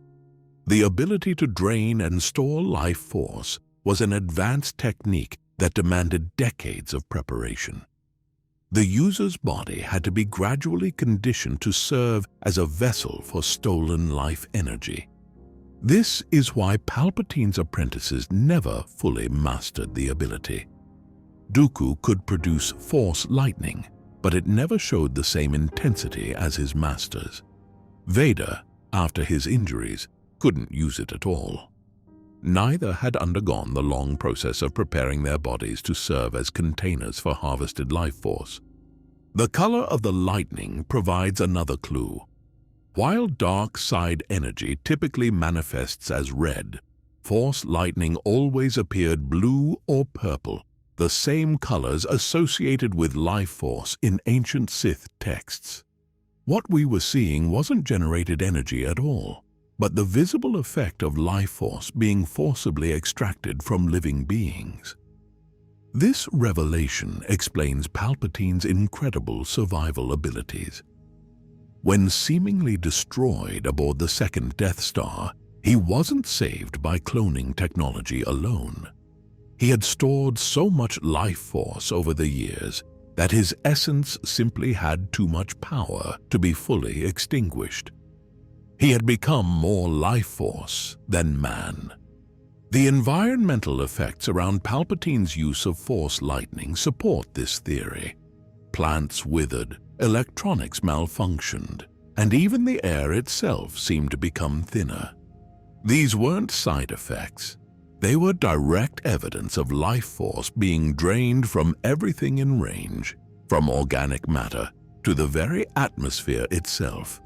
The ability to drain and store life force was an advanced technique that demanded decades of preparation. The user's body had to be gradually conditioned to serve as a vessel for stolen life energy. This is why Palpatine's apprentices never fully mastered the ability. Dooku could produce Force lightning, but it never showed the same intensity as his masters. Vader, after his injuries, couldn't use it at all. Neither had undergone the long process of preparing their bodies to serve as containers for harvested life force. The color of the lightning provides another clue. While dark side energy typically manifests as red, Force lightning always appeared blue or purple, the same colors associated with life force in ancient Sith texts. What we were seeing wasn't generated energy at all, but the visible effect of life force being forcibly extracted from living beings. This revelation explains Palpatine's incredible survival abilities. When seemingly destroyed aboard the second Death Star, he wasn't saved by cloning technology alone. He had stored so much life force over the years that his essence simply had too much power to be fully extinguished. He had become more life force than man. The environmental effects around Palpatine's use of Force lightning support this theory. Plants withered, electronics malfunctioned, and even the air itself seemed to become thinner. These weren't side effects. They were direct evidence of life force being drained from everything in range, from organic matter to the very atmosphere itself.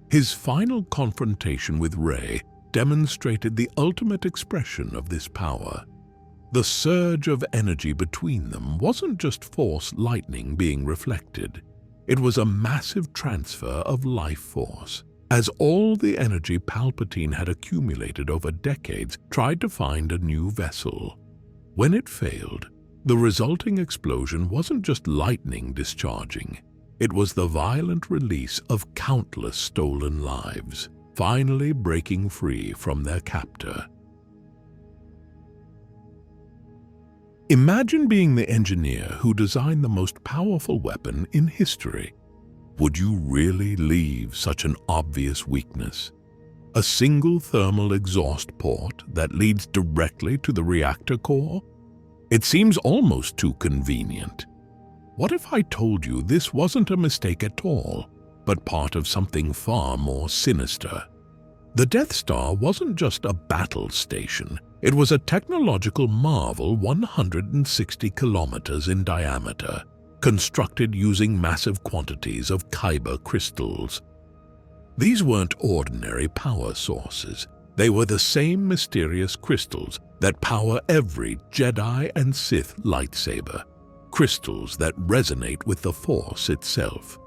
His final confrontation with Rey demonstrated the ultimate expression of this power. The surge of energy between them wasn't just Force lightning being reflected. It was a massive transfer of life force, as all the energy Palpatine had accumulated over decades tried to find a new vessel. When it failed, the resulting explosion wasn't just lightning discharging. It was the violent release of countless stolen lives, finally breaking free from their captor. Imagine being the engineer who designed the most powerful weapon in history. Would you really leave such an obvious weakness? A single thermal exhaust port that leads directly to the reactor core? It seems almost too convenient. What if I told you this wasn't a mistake at all, but part of something far more sinister? The Death Star wasn't just a battle station. It was a technological marvel 160 kilometers in diameter, constructed using massive quantities of kyber crystals. These weren't ordinary power sources. They were the same mysterious crystals that power every Jedi and Sith lightsaber, crystals that resonate with the Force itself.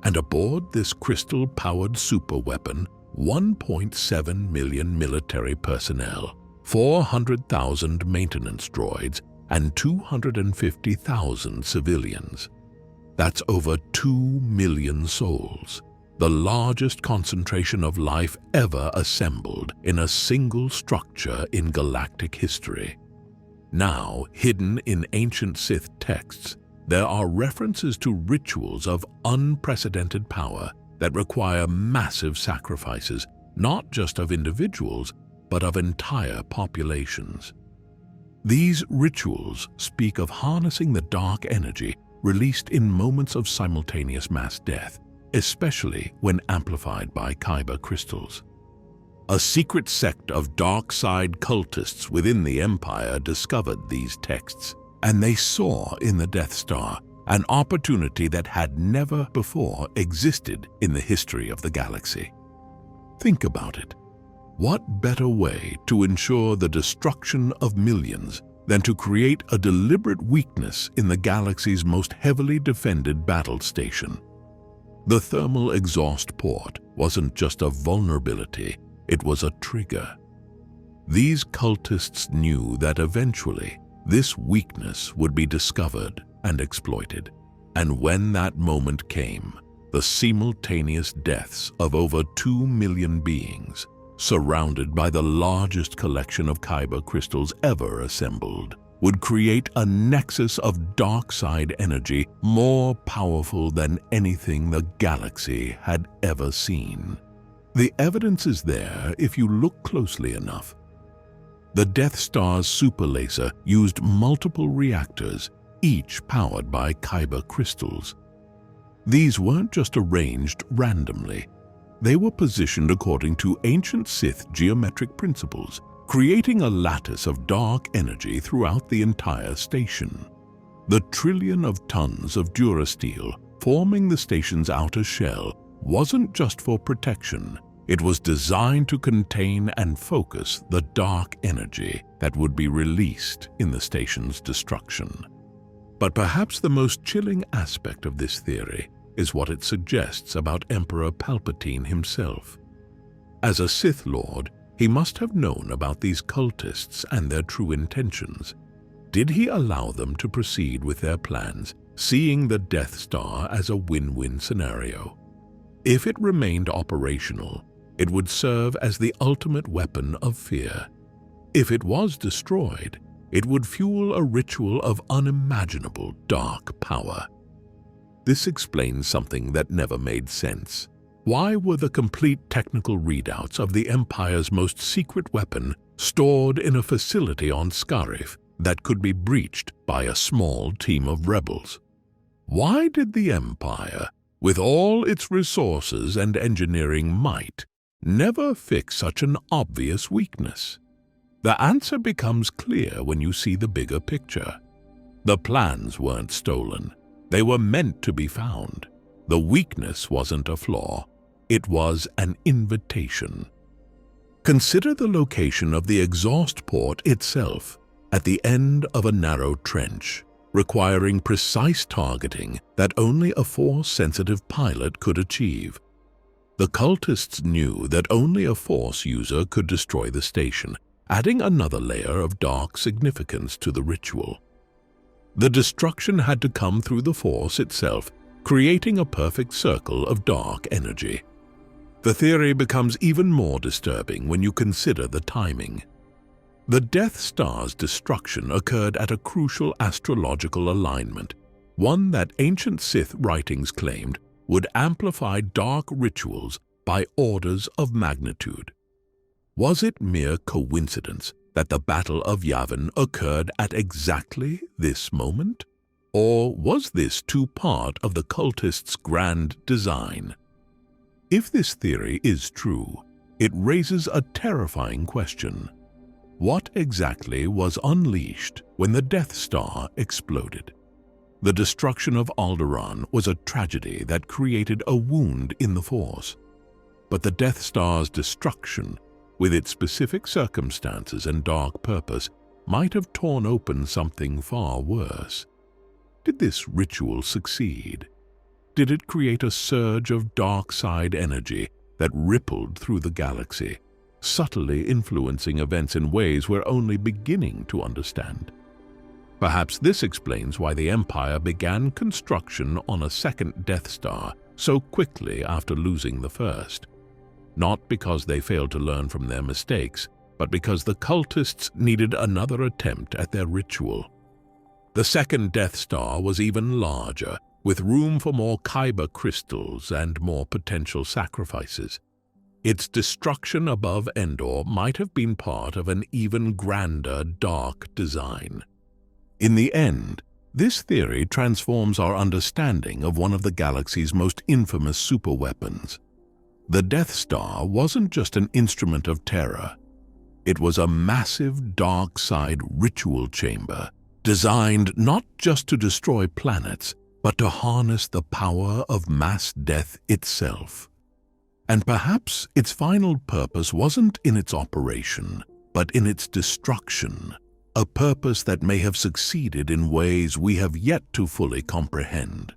And aboard this crystal-powered superweapon, 1.7 million military personnel, 400,000 maintenance droids, and 250,000 civilians. That's over 2 million souls, the largest concentration of life ever assembled in a single structure in galactic history. Now, hidden in ancient Sith texts, there are references to rituals of unprecedented power that require massive sacrifices, not just of individuals, but of entire populations. These rituals speak of harnessing the dark energy released in moments of simultaneous mass death, especially when amplified by kyber crystals. A secret sect of dark side cultists within the Empire discovered these texts, and they saw in the Death Star an opportunity that had never before existed in the history of the galaxy. Think about it. What better way to ensure the destruction of millions than to create a deliberate weakness in the galaxy's most heavily defended battle station? The thermal exhaust port wasn't just a vulnerability, it was a trigger. These cultists knew that eventually this weakness would be discovered and exploited. And when that moment came, the simultaneous deaths of over 2 million beings, surrounded by the largest collection of kyber crystals ever assembled, would create a nexus of dark side energy more powerful than anything the galaxy had ever seen. The evidence is there if you look closely enough. The Death Star's super laser used multiple reactors, each powered by kyber crystals. These weren't just arranged randomly. They were positioned according to ancient Sith geometric principles, creating a lattice of dark energy throughout the entire station. The trillion of tons of durasteel forming the station's outer shell wasn't just for protection. It was designed to contain and focus the dark energy that would be released in the station's destruction. But perhaps the most chilling aspect of this theory is what it suggests about Emperor Palpatine himself. As a Sith Lord, he must have known about these cultists and their true intentions. Did he allow them to proceed with their plans, seeing the Death Star as a win-win scenario? If it remained operational, it would serve as the ultimate weapon of fear. If it was destroyed, it would fuel a ritual of unimaginable dark power. This explains something that never made sense. Why were the complete technical readouts of the Empire's most secret weapon stored in a facility on Scarif that could be breached by a small team of rebels? Why did the Empire, with all its resources and engineering might, never fix such an obvious weakness? The answer becomes clear when you see the bigger picture. The plans weren't stolen. They were meant to be found. The weakness wasn't a flaw. It was an invitation. Consider the location of the exhaust port itself, at the end of a narrow trench, requiring precise targeting that only a Force-sensitive pilot could achieve. The cultists knew that only a Force user could destroy the station, adding another layer of dark significance to the ritual. The destruction had to come through the Force itself, creating a perfect circle of dark energy. The theory becomes even more disturbing when you consider the timing. The Death Star's destruction occurred at a crucial astrological alignment, one that ancient Sith writings claimed would amplify dark rituals by orders of magnitude. Was it mere coincidence that the Battle of Yavin occurred at exactly this moment? Or was this too part of the cultists' grand design? If this theory is true, it raises a terrifying question. What exactly was unleashed when the Death Star exploded? The destruction of Alderaan was a tragedy that created a wound in the Force. But the Death Star's destruction, with its specific circumstances and dark purpose, might have torn open something far worse. Did this ritual succeed? Did it create a surge of dark side energy that rippled through the galaxy, subtly influencing events in ways we're only beginning to understand? Perhaps this explains why the Empire began construction on a second Death Star so quickly after losing the first. Not because they failed to learn from their mistakes, but because the cultists needed another attempt at their ritual. The second Death Star was even larger, with room for more kyber crystals and more potential sacrifices. Its destruction above Endor might have been part of an even grander dark design. In the end, this theory transforms our understanding of one of the galaxy's most infamous superweapons. The Death Star wasn't just an instrument of terror. It was a massive dark side ritual chamber designed not just to destroy planets, but to harness the power of mass death itself. And perhaps its final purpose wasn't in its operation, but in its destruction, a purpose that may have succeeded in ways we have yet to fully comprehend.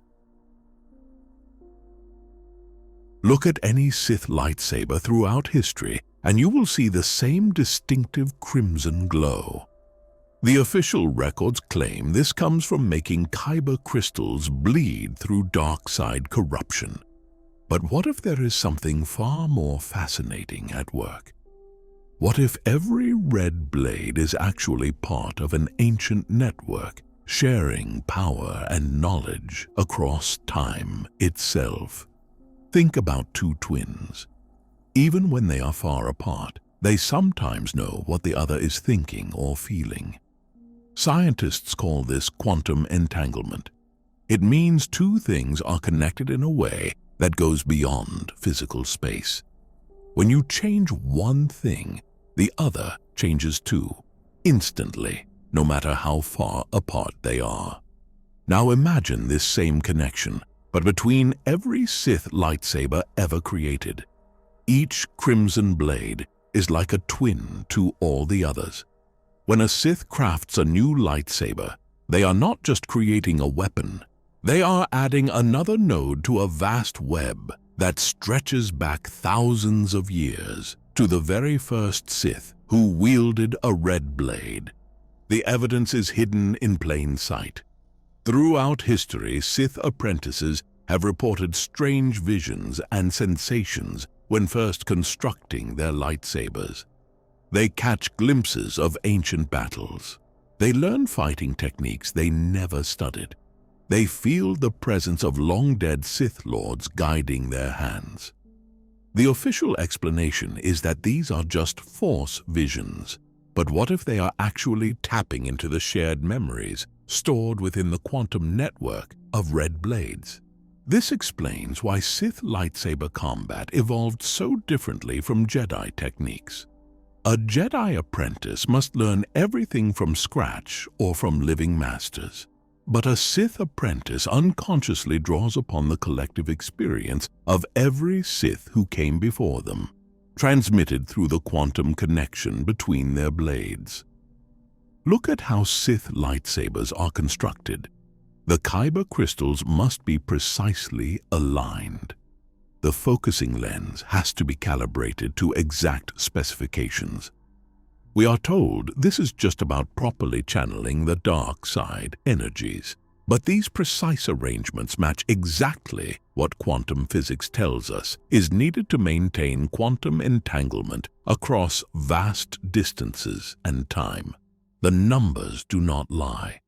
Look at any Sith lightsaber throughout history, and you will see the same distinctive crimson glow. The official records claim this comes from making kyber crystals bleed through dark side corruption. But what if there is something far more fascinating at work? What if every red blade is actually part of an ancient network, sharing power and knowledge across time itself? Think about two twins. Even when they are far apart, they sometimes know what the other is thinking or feeling. Scientists call this quantum entanglement. It means two things are connected in a way that goes beyond physical space. When you change one thing, the other changes too, instantly, no matter how far apart they are. Now imagine this same connection, but between every Sith lightsaber ever created. Each crimson blade is like a twin to all the others. When a Sith crafts a new lightsaber, they are not just creating a weapon. They are adding another node to a vast web that stretches back thousands of years to the very first Sith who wielded a red blade. The evidence is hidden in plain sight. Throughout history, Sith apprentices have reported strange visions and sensations when first constructing their lightsabers. They catch glimpses of ancient battles. They learn fighting techniques they never studied. They feel the presence of long-dead Sith Lords guiding their hands. The official explanation is that these are just Force visions. But what if they are actually tapping into the shared memories stored within the quantum network of red blades? This explains why Sith lightsaber combat evolved so differently from Jedi techniques. A Jedi apprentice must learn everything from scratch or from living masters. But a Sith apprentice unconsciously draws upon the collective experience of every Sith who came before them, transmitted through the quantum connection between their blades. Look at how Sith lightsabers are constructed. The kyber crystals must be precisely aligned. The focusing lens has to be calibrated to exact specifications. We are told this is just about properly channeling the dark side energies. But these precise arrangements match exactly what quantum physics tells us is needed to maintain quantum entanglement across vast distances and time. The numbers do not lie.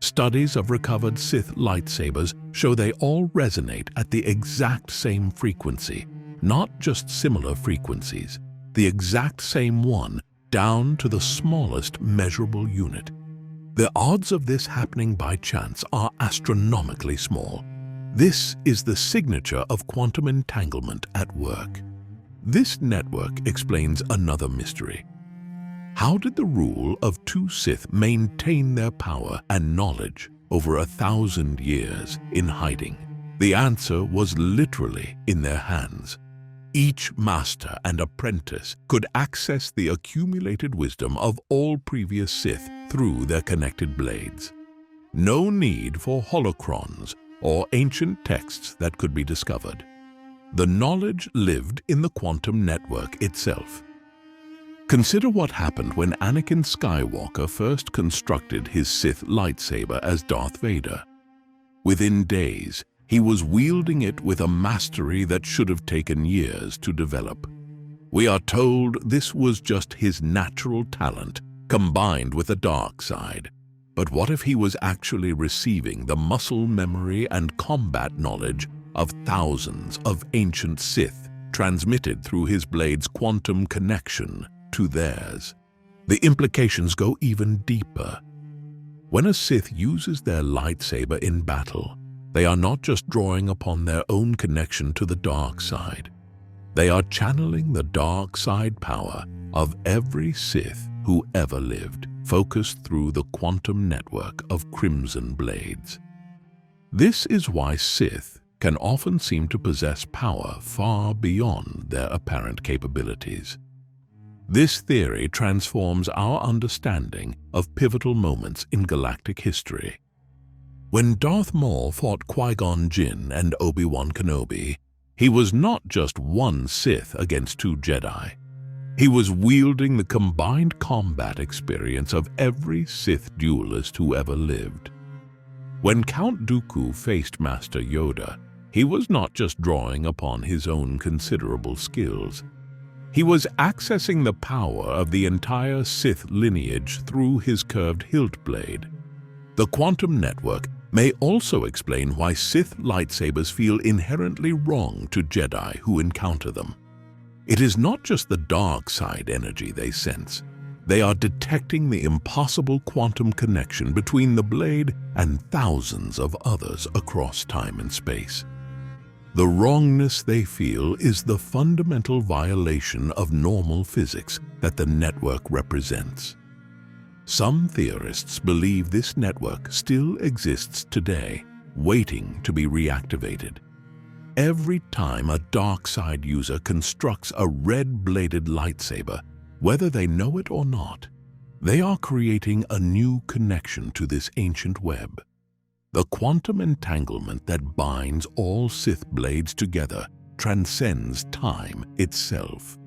Studies of recovered Sith lightsabers show they all resonate at the exact same frequency, not just similar frequencies, the exact same one down to the smallest measurable unit. The odds of this happening by chance are astronomically small. This is the signature of quantum entanglement at work. This network explains another mystery. How did the rule of two Sith maintain their power and knowledge over 1,000 years in hiding? The answer was literally in their hands. Each master and apprentice could access the accumulated wisdom of all previous Sith through their connected blades. No need for holocrons or ancient texts that could be discovered. The knowledge lived in the quantum network itself. Consider what happened when Anakin Skywalker first constructed his Sith lightsaber as Darth Vader. Within days, he was wielding it with a mastery that should have taken years to develop. We are told this was just his natural talent combined with the dark side. But what if he was actually receiving the muscle memory and combat knowledge of thousands of ancient Sith transmitted through his blade's quantum connection to theirs? The implications go even deeper. When a Sith uses their lightsaber in battle, they are not just drawing upon their own connection to the dark side. They are channeling the dark side power of every Sith who ever lived, focused through the quantum network of crimson blades. This is why Sith can often seem to possess power far beyond their apparent capabilities. This theory transforms our understanding of pivotal moments in galactic history. When Darth Maul fought Qui-Gon Jinn and Obi-Wan Kenobi, he was not just one Sith against two Jedi. He was wielding the combined combat experience of every Sith duelist who ever lived. When Count Dooku faced Master Yoda, he was not just drawing upon his own considerable skills. He was accessing the power of the entire Sith lineage through his curved hilt blade. The quantum network may also explain why Sith lightsabers feel inherently wrong to Jedi who encounter them. It is not just the dark side energy they sense. They are detecting the impossible quantum connection between the blade and thousands of others across time and space. The wrongness they feel is the fundamental violation of normal physics that the network represents. Some theorists believe this network still exists today, waiting to be reactivated. Every time a dark side user constructs a red-bladed lightsaber, whether they know it or not, they are creating a new connection to this ancient web. The quantum entanglement that binds all Sith blades together transcends time itself.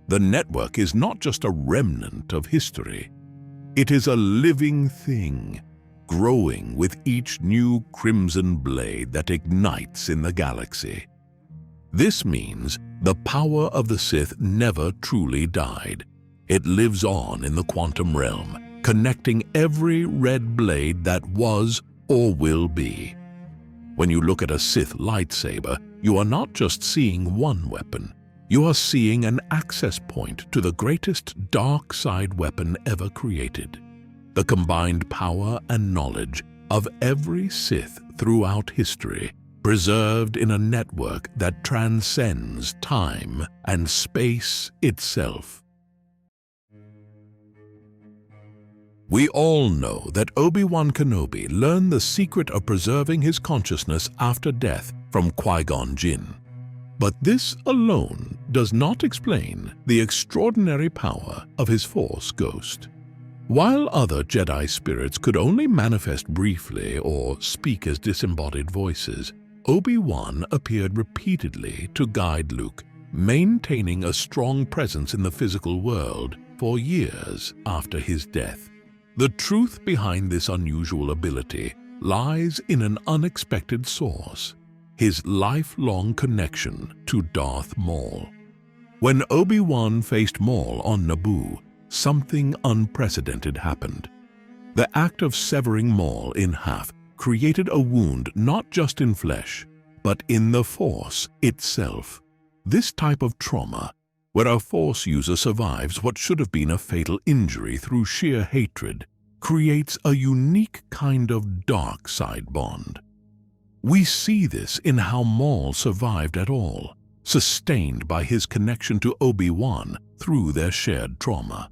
The network is not just a remnant of history. It is a living thing, growing with each new crimson blade that ignites in the galaxy. This means the power of the Sith never truly died. It lives on in the quantum realm, connecting every red blade that was or will be. When you look at a Sith lightsaber, you are not just seeing one weapon. You are seeing an access point to the greatest dark side weapon ever created. The combined power and knowledge of every Sith throughout history, preserved in a network that transcends time and space itself. We all know that Obi-Wan Kenobi learned the secret of preserving his consciousness after death from Qui-Gon Jinn. But this alone does not explain the extraordinary power of his Force ghost. While other Jedi spirits could only manifest briefly or speak as disembodied voices, Obi-Wan appeared repeatedly to guide Luke, maintaining a strong presence in the physical world for years after his death. The truth behind this unusual ability lies in an unexpected source: his lifelong connection to Darth Maul. When Obi-Wan faced Maul on Naboo, something unprecedented happened. The act of severing Maul in half created a wound not just in flesh, but in the Force itself. This type of trauma, where a Force user survives what should have been a fatal injury through sheer hatred, creates a unique kind of dark side bond. We see this in how Maul survived at all, sustained by his connection to Obi-Wan through their shared trauma.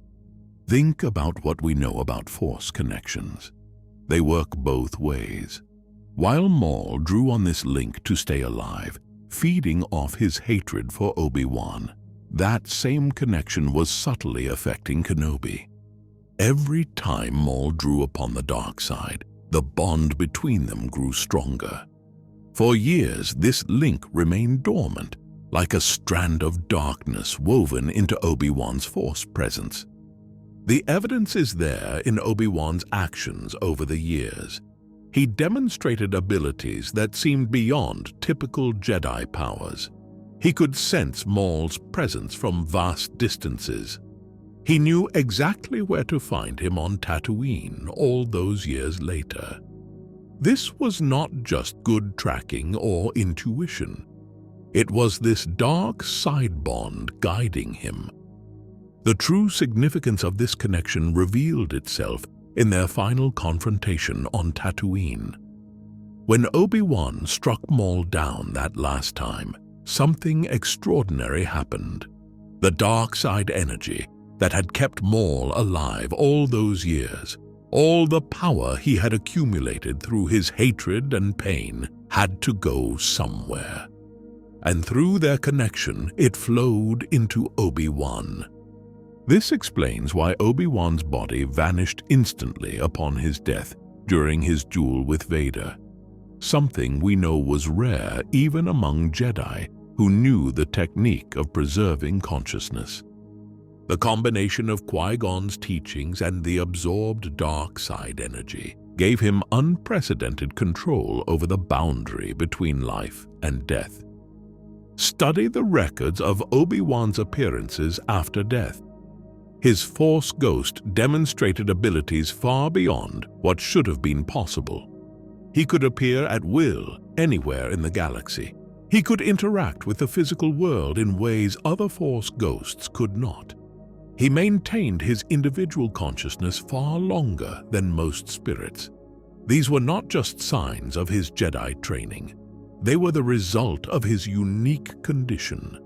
Think about what we know about Force connections. They work both ways. While Maul drew on this link to stay alive, feeding off his hatred for Obi-Wan, that same connection was subtly affecting Kenobi. Every time Maul drew upon the dark side, the bond between them grew stronger. For years, this link remained dormant, like a strand of darkness woven into Obi-Wan's Force presence. The evidence is there in Obi-Wan's actions over the years. He demonstrated abilities that seemed beyond typical Jedi powers. He could sense Maul's presence from vast distances. He knew exactly where to find him on Tatooine all those years later. This was not just good tracking or intuition. It was this dark side bond guiding him. The true significance of this connection revealed itself in their final confrontation on Tatooine. When Obi-Wan struck Maul down that last time, something extraordinary happened. The dark side energy that had kept Maul alive all those years, all the power he had accumulated through his hatred and pain, had to go somewhere. And through their connection, it flowed into Obi-Wan. This explains why Obi-Wan's body vanished instantly upon his death during his duel with Vader, something we know was rare even among Jedi who knew the technique of preserving consciousness. The combination of Qui-Gon's teachings and the absorbed dark side energy gave him unprecedented control over the boundary between life and death. Study the records of Obi-Wan's appearances after death. His Force ghost demonstrated abilities far beyond what should have been possible. He could appear at will anywhere in the galaxy. He could interact with the physical world in ways other Force ghosts could not. He maintained his individual consciousness far longer than most spirits. These were not just signs of his Jedi training. They were the result of his unique condition,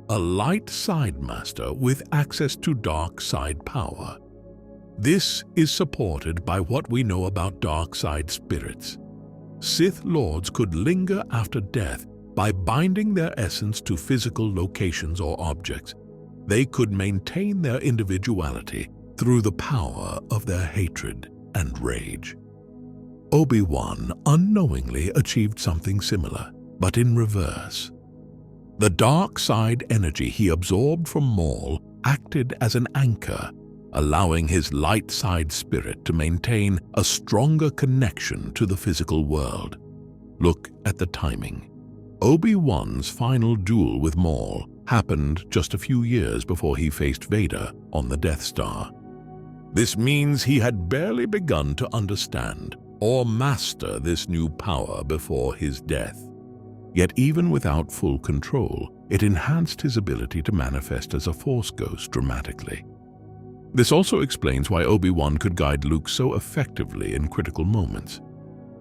a light side master with access to dark side power. This is supported by what we know about dark side spirits. Sith Lords could linger after death by binding their essence to physical locations or objects. They could maintain their individuality through the power of their hatred and rage. Obi-Wan unknowingly achieved something similar, but in reverse. The dark side energy he absorbed from Maul acted as an anchor, allowing his light side spirit to maintain a stronger connection to the physical world. Look at the timing. Obi-Wan's final duel with Maul happened just a few years before he faced Vader on the Death Star. This means he had barely begun to understand or master this new power before his death. Yet even without full control, it enhanced his ability to manifest as a Force ghost dramatically. This also explains why Obi-Wan could guide Luke so effectively in critical moments.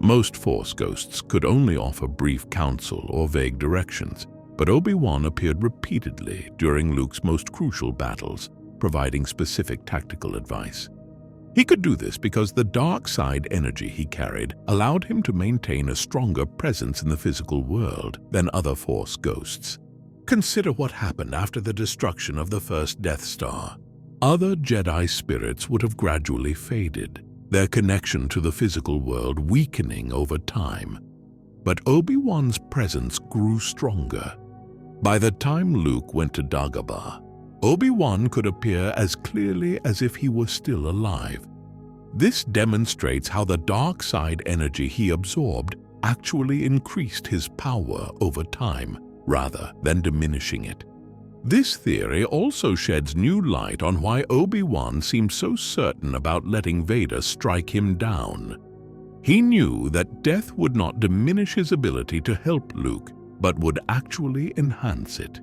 Most Force ghosts could only offer brief counsel or vague directions, but Obi-Wan appeared repeatedly during Luke's most crucial battles, providing specific tactical advice. He could do this because the dark side energy he carried allowed him to maintain a stronger presence in the physical world than other Force ghosts. Consider what happened after the destruction of the first Death Star. Other Jedi spirits would have gradually faded, their connection to the physical world weakening over time. But Obi-Wan's presence grew stronger. By the time Luke went to Dagobah, Obi-Wan could appear as clearly as if he were still alive. This demonstrates how the dark side energy he absorbed actually increased his power over time, rather than diminishing it. This theory also sheds new light on why Obi-Wan seemed so certain about letting Vader strike him down. He knew that death would not diminish his ability to help Luke, but would actually enhance it.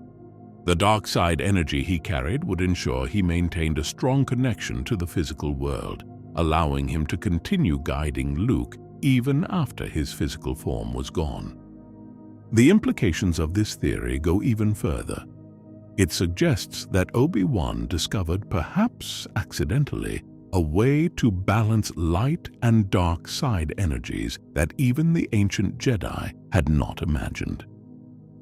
The dark side energy he carried would ensure he maintained a strong connection to the physical world, allowing him to continue guiding Luke even after his physical form was gone. The implications of this theory go even further. It suggests that Obi-Wan discovered, perhaps accidentally, a way to balance light and dark side energies that even the ancient Jedi had not imagined.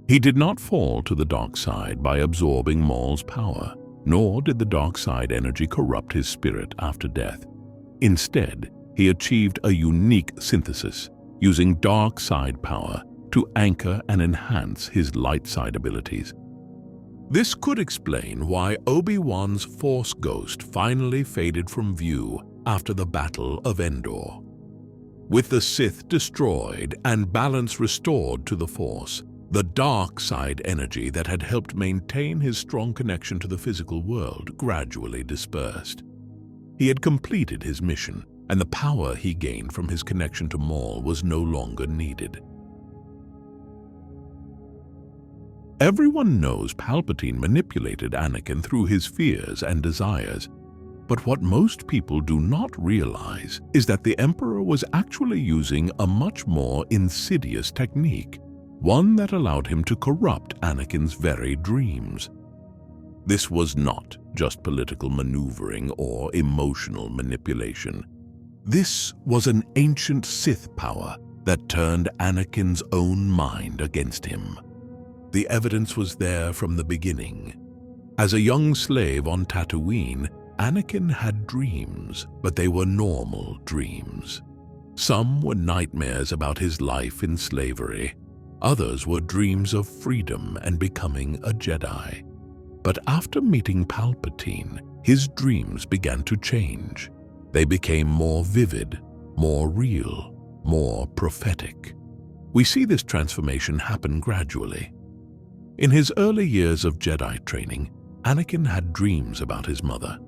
He did not fall to the dark side by absorbing Maul's power, nor did the dark side energy corrupt his spirit after death. Instead, he achieved a unique synthesis, using dark side power to anchor and enhance his light side abilities. This could explain why Obi-Wan's Force ghost finally faded from view after the Battle of Endor. With the Sith destroyed and balance restored to the Force, the dark side energy that had helped maintain his strong connection to the physical world gradually dispersed. He had completed his mission, and the power he gained from his connection to Maul was no longer needed. Everyone knows Palpatine manipulated Anakin through his fears and desires, but what most people do not realize is that the Emperor was actually using a much more insidious technique. one that allowed him to corrupt Anakin's very dreams. This was not just political maneuvering or emotional manipulation. This was an ancient Sith power that turned Anakin's own mind against him. The evidence was there from the beginning. As a young slave on Tatooine, Anakin had dreams, but they were normal dreams. Some were nightmares about his life in slavery. Others were dreams of freedom and becoming a Jedi. But after meeting Palpatine, his dreams began to change. They became more vivid, more real, more prophetic. We see this transformation happen gradually. In his early years of Jedi training, Anakin had dreams about his mother.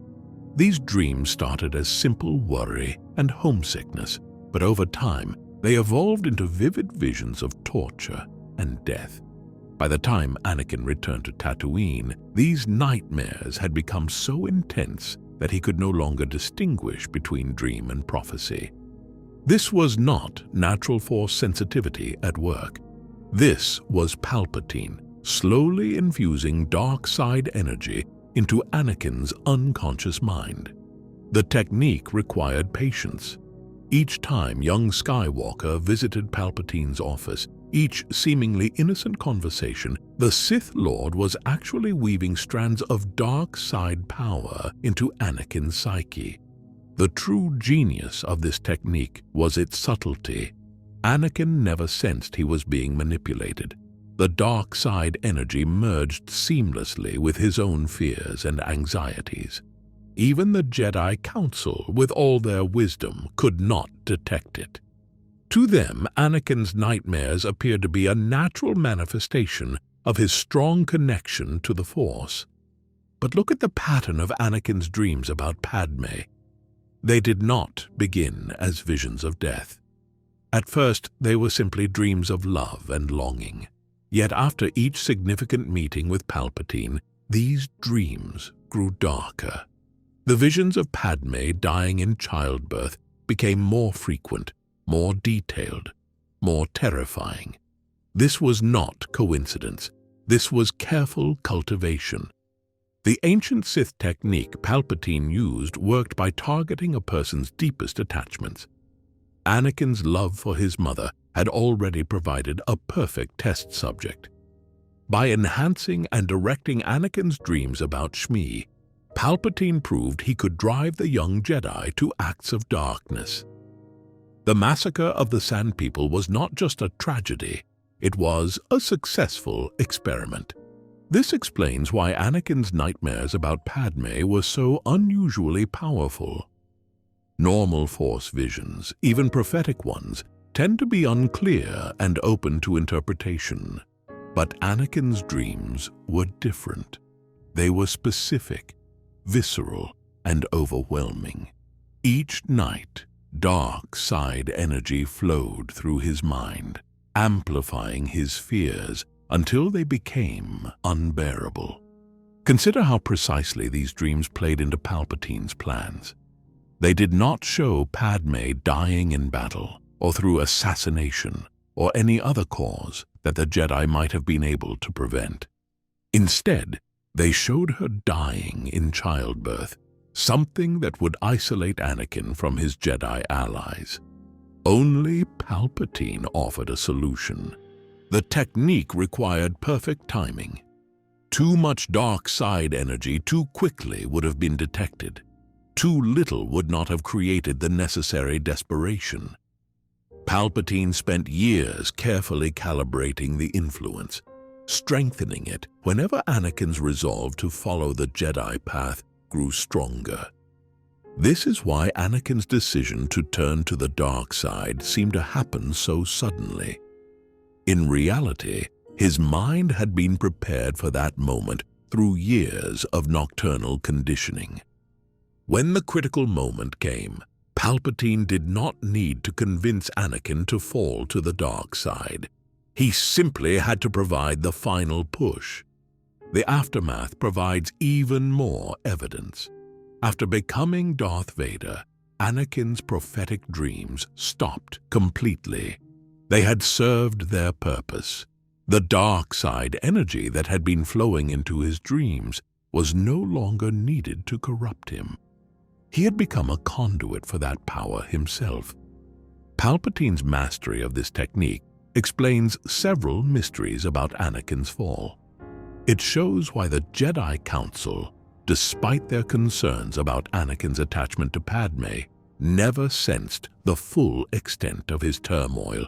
These dreams started as simple worry and homesickness, but over time, they evolved into vivid visions of torture and death. By the time Anakin returned to Tatooine, these nightmares had become so intense that he could no longer distinguish between dream and prophecy. This was not natural force sensitivity at work. This was Palpatine slowly infusing dark side energy into Anakin's unconscious mind. The technique required patience. Each time young Skywalker visited Palpatine's office, each seemingly innocent conversation, the Sith Lord was actually weaving strands of dark side power into Anakin's psyche. The true genius of this technique was its subtlety. Anakin never sensed he was being manipulated. The dark side energy merged seamlessly with his own fears and anxieties. Even the Jedi Council, with all their wisdom, could not detect it. To them, Anakin's nightmares appeared to be a natural manifestation of his strong connection to the Force. But look at the pattern of Anakin's dreams about Padme. They did not begin as visions of death. At first, they were simply dreams of love and longing. Yet after each significant meeting with Palpatine, these dreams grew darker. The visions of Padme dying in childbirth became more frequent, more detailed, more terrifying. This was not coincidence. This was careful cultivation. The ancient Sith technique Palpatine used worked by targeting a person's deepest attachments. Anakin's love for his mother had already provided a perfect test subject. By enhancing and directing Anakin's dreams about Shmi, Palpatine proved he could drive the young Jedi to acts of darkness. The massacre of the Sand People was not just a tragedy, it was a successful experiment. This explains why Anakin's nightmares about Padme were so unusually powerful. Normal Force visions, even prophetic ones, tend to be unclear and open to interpretation. But Anakin's dreams were different. They were specific, visceral, and overwhelming. Each night, dark side energy flowed through his mind, amplifying his fears until they became unbearable. Consider how precisely these dreams played into Palpatine's plans. They did not show Padme dying in battle, or through assassination, or any other cause that the Jedi might have been able to prevent. Instead, they showed her dying in childbirth, something that would isolate Anakin from his Jedi allies. Only Palpatine offered a solution. The technique required perfect timing. Too much dark side energy too quickly would have been detected. Too little would not have created the necessary desperation. Palpatine spent years carefully calibrating the influence, strengthening it whenever Anakin's resolve to follow the Jedi path grew stronger. This is why Anakin's decision to turn to the dark side seemed to happen so suddenly. In reality, his mind had been prepared for that moment through years of nocturnal conditioning. When the critical moment came, Palpatine did not need to convince Anakin to fall to the dark side. He simply had to provide the final push. The aftermath provides even more evidence. After becoming Darth Vader, Anakin's prophetic dreams stopped completely. They had served their purpose. The dark side energy that had been flowing into his dreams was no longer needed to corrupt him. He had become a conduit for that power himself. Palpatine's mastery of this technique explains several mysteries about Anakin's fall. It shows why the Jedi Council, despite their concerns about Anakin's attachment to Padme, never sensed the full extent of his turmoil.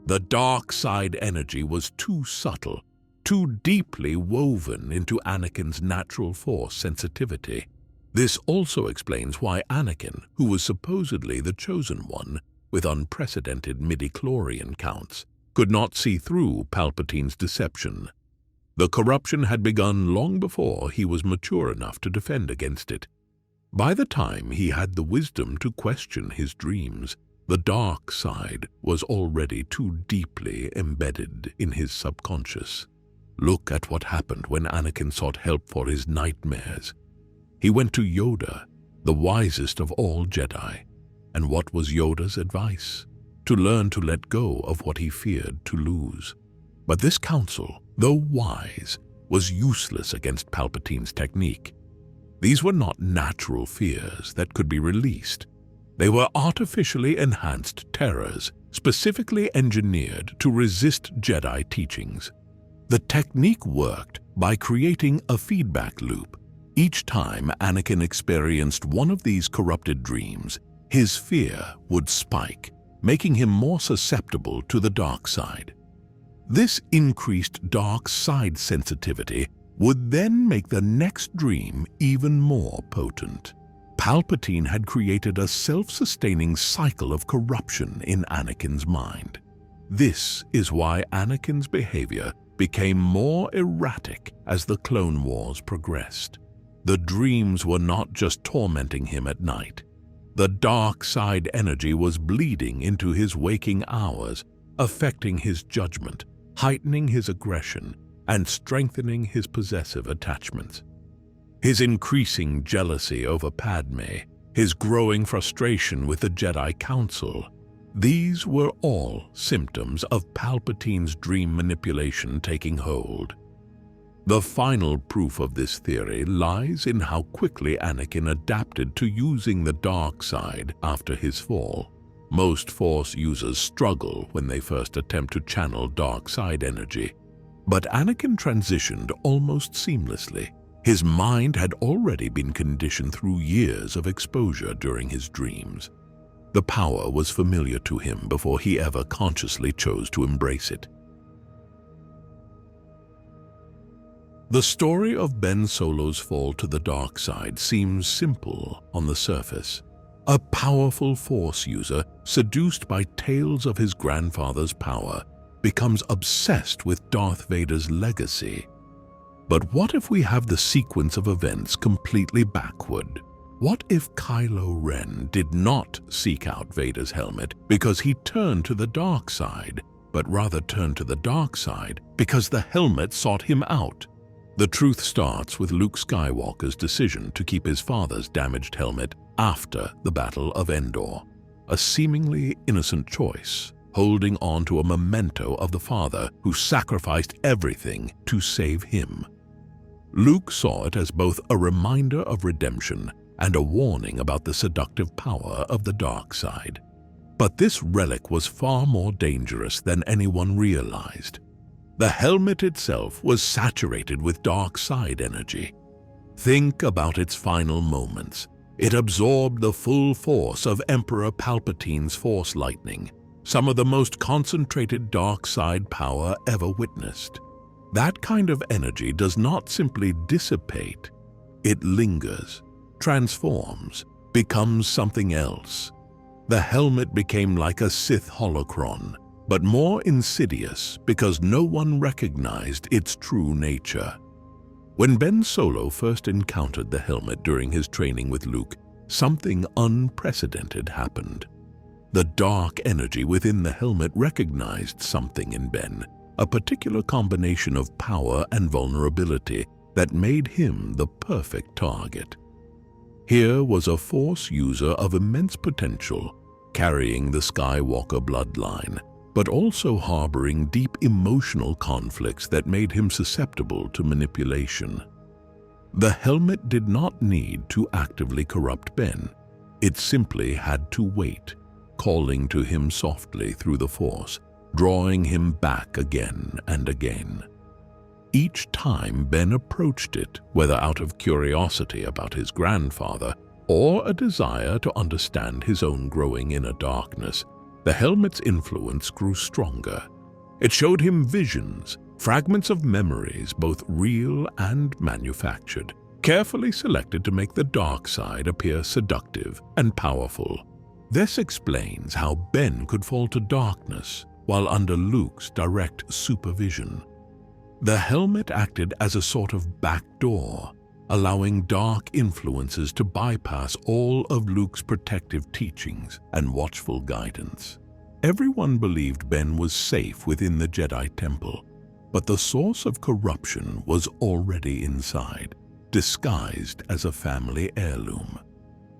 The dark side energy was too subtle, too deeply woven into Anakin's natural force sensitivity. This also explains why Anakin, who was supposedly the chosen one, with unprecedented midichlorian counts, could not see through Palpatine's deception. The corruption had begun long before he was mature enough to defend against it. By the time he had the wisdom to question his dreams, the dark side was already too deeply embedded in his subconscious. Look at what happened when Anakin sought help for his nightmares. He went to Yoda, the wisest of all Jedi. And what was Yoda's advice? To learn to let go of what he feared to lose. But this counsel, though wise, was useless against Palpatine's technique. These were not natural fears that could be released. They were artificially enhanced terrors, specifically engineered to resist Jedi teachings. The technique worked by creating a feedback loop. Each time Anakin experienced one of these corrupted dreams, his fear would spike, making him more susceptible to the dark side. This increased dark side sensitivity would then make the next dream even more potent. Palpatine had created a self-sustaining cycle of corruption in Anakin's mind. This is why Anakin's behavior became more erratic as the Clone Wars progressed. The dreams were not just tormenting him at night. The dark side energy was bleeding into his waking hours, affecting his judgment, heightening his aggression, and strengthening his possessive attachments. His increasing jealousy over Padme, his growing frustration with the Jedi Council, these were all symptoms of Palpatine's dream manipulation taking hold. The final proof of this theory lies in how quickly Anakin adapted to using the dark side after his fall. Most Force users struggle when they first attempt to channel dark side energy, but Anakin transitioned almost seamlessly. His mind had already been conditioned through years of exposure during his dreams. The power was familiar to him before he ever consciously chose to embrace it. The story of Ben Solo's fall to the dark side seems simple on the surface. A powerful Force user, seduced by tales of his grandfather's power, becomes obsessed with Darth Vader's legacy. But what if we have the sequence of events completely backward? What if Kylo Ren did not seek out Vader's helmet because he turned to the dark side, but rather turned to the dark side because the helmet sought him out? The truth starts with Luke Skywalker's decision to keep his father's damaged helmet after the Battle of Endor, a seemingly innocent choice, holding on to a memento of the father who sacrificed everything to save him. Luke saw it as both a reminder of redemption and a warning about the seductive power of the dark side. But this relic was far more dangerous than anyone realized. The helmet itself was saturated with dark side energy. Think about its final moments. It absorbed the full force of Emperor Palpatine's Force lightning, some of the most concentrated dark side power ever witnessed. That kind of energy does not simply dissipate. It lingers, transforms, becomes something else. The helmet became like a Sith holocron, but more insidious because no one recognized its true nature. When Ben Solo first encountered the helmet during his training with Luke, something unprecedented happened. The dark energy within the helmet recognized something in Ben, a particular combination of power and vulnerability that made him the perfect target. Here was a Force user of immense potential, carrying the Skywalker bloodline, but also harboring deep emotional conflicts that made him susceptible to manipulation. The helmet did not need to actively corrupt Ben. It simply had to wait, calling to him softly through the Force, drawing him back again and again. Each time Ben approached it, whether out of curiosity about his grandfather or a desire to understand his own growing inner darkness, the helmet's influence grew stronger. It showed him visions, fragments of memories, both real and manufactured, carefully selected to make the dark side appear seductive and powerful. This explains how Ben could fall to darkness while under Luke's direct supervision. The helmet acted as a sort of back door, allowing dark influences to bypass all of Luke's protective teachings and watchful guidance. Everyone believed Ben was safe within the Jedi Temple, but the source of corruption was already inside, disguised as a family heirloom.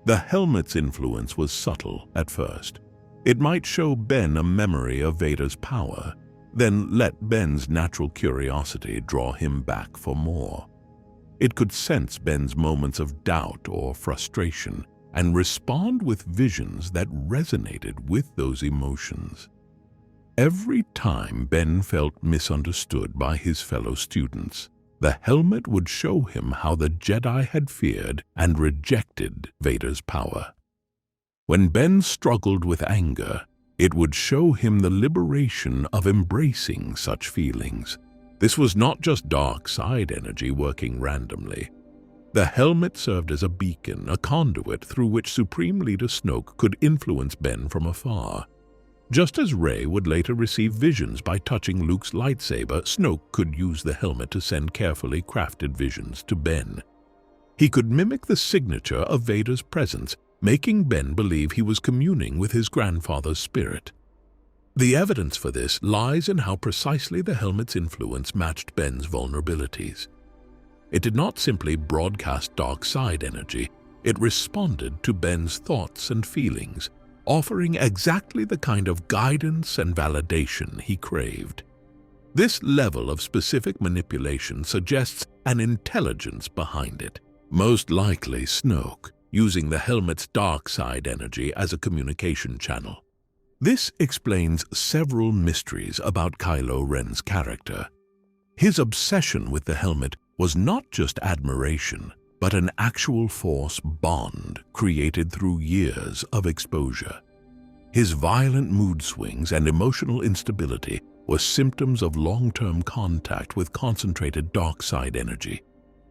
The helmet's influence was subtle at first. It might show Ben a memory of Vader's power, then let Ben's natural curiosity draw him back for more. It could sense Ben's moments of doubt or frustration and respond with visions that resonated with those emotions. Every time Ben felt misunderstood by his fellow students, the helmet would show him how the Jedi had feared and rejected Vader's power. When Ben struggled with anger, it would show him the liberation of embracing such feelings. This was not just dark side energy working randomly. The helmet served as a beacon, a conduit through which Supreme Leader Snoke could influence Ben from afar. Just as Rey would later receive visions by touching Luke's lightsaber, Snoke could use the helmet to send carefully crafted visions to Ben. He could mimic the signature of Vader's presence, making Ben believe he was communing with his grandfather's spirit. The evidence for this lies in how precisely the helmet's influence matched Ben's vulnerabilities. It did not simply broadcast dark side energy, it responded to Ben's thoughts and feelings, offering exactly the kind of guidance and validation he craved. This level of specific manipulation suggests an intelligence behind it, most likely Snoke, using the helmet's dark side energy as a communication channel. This explains several mysteries about Kylo Ren's character. His obsession with the helmet was not just admiration, but an actual Force bond created through years of exposure. His violent mood swings and emotional instability were symptoms of long-term contact with concentrated dark side energy.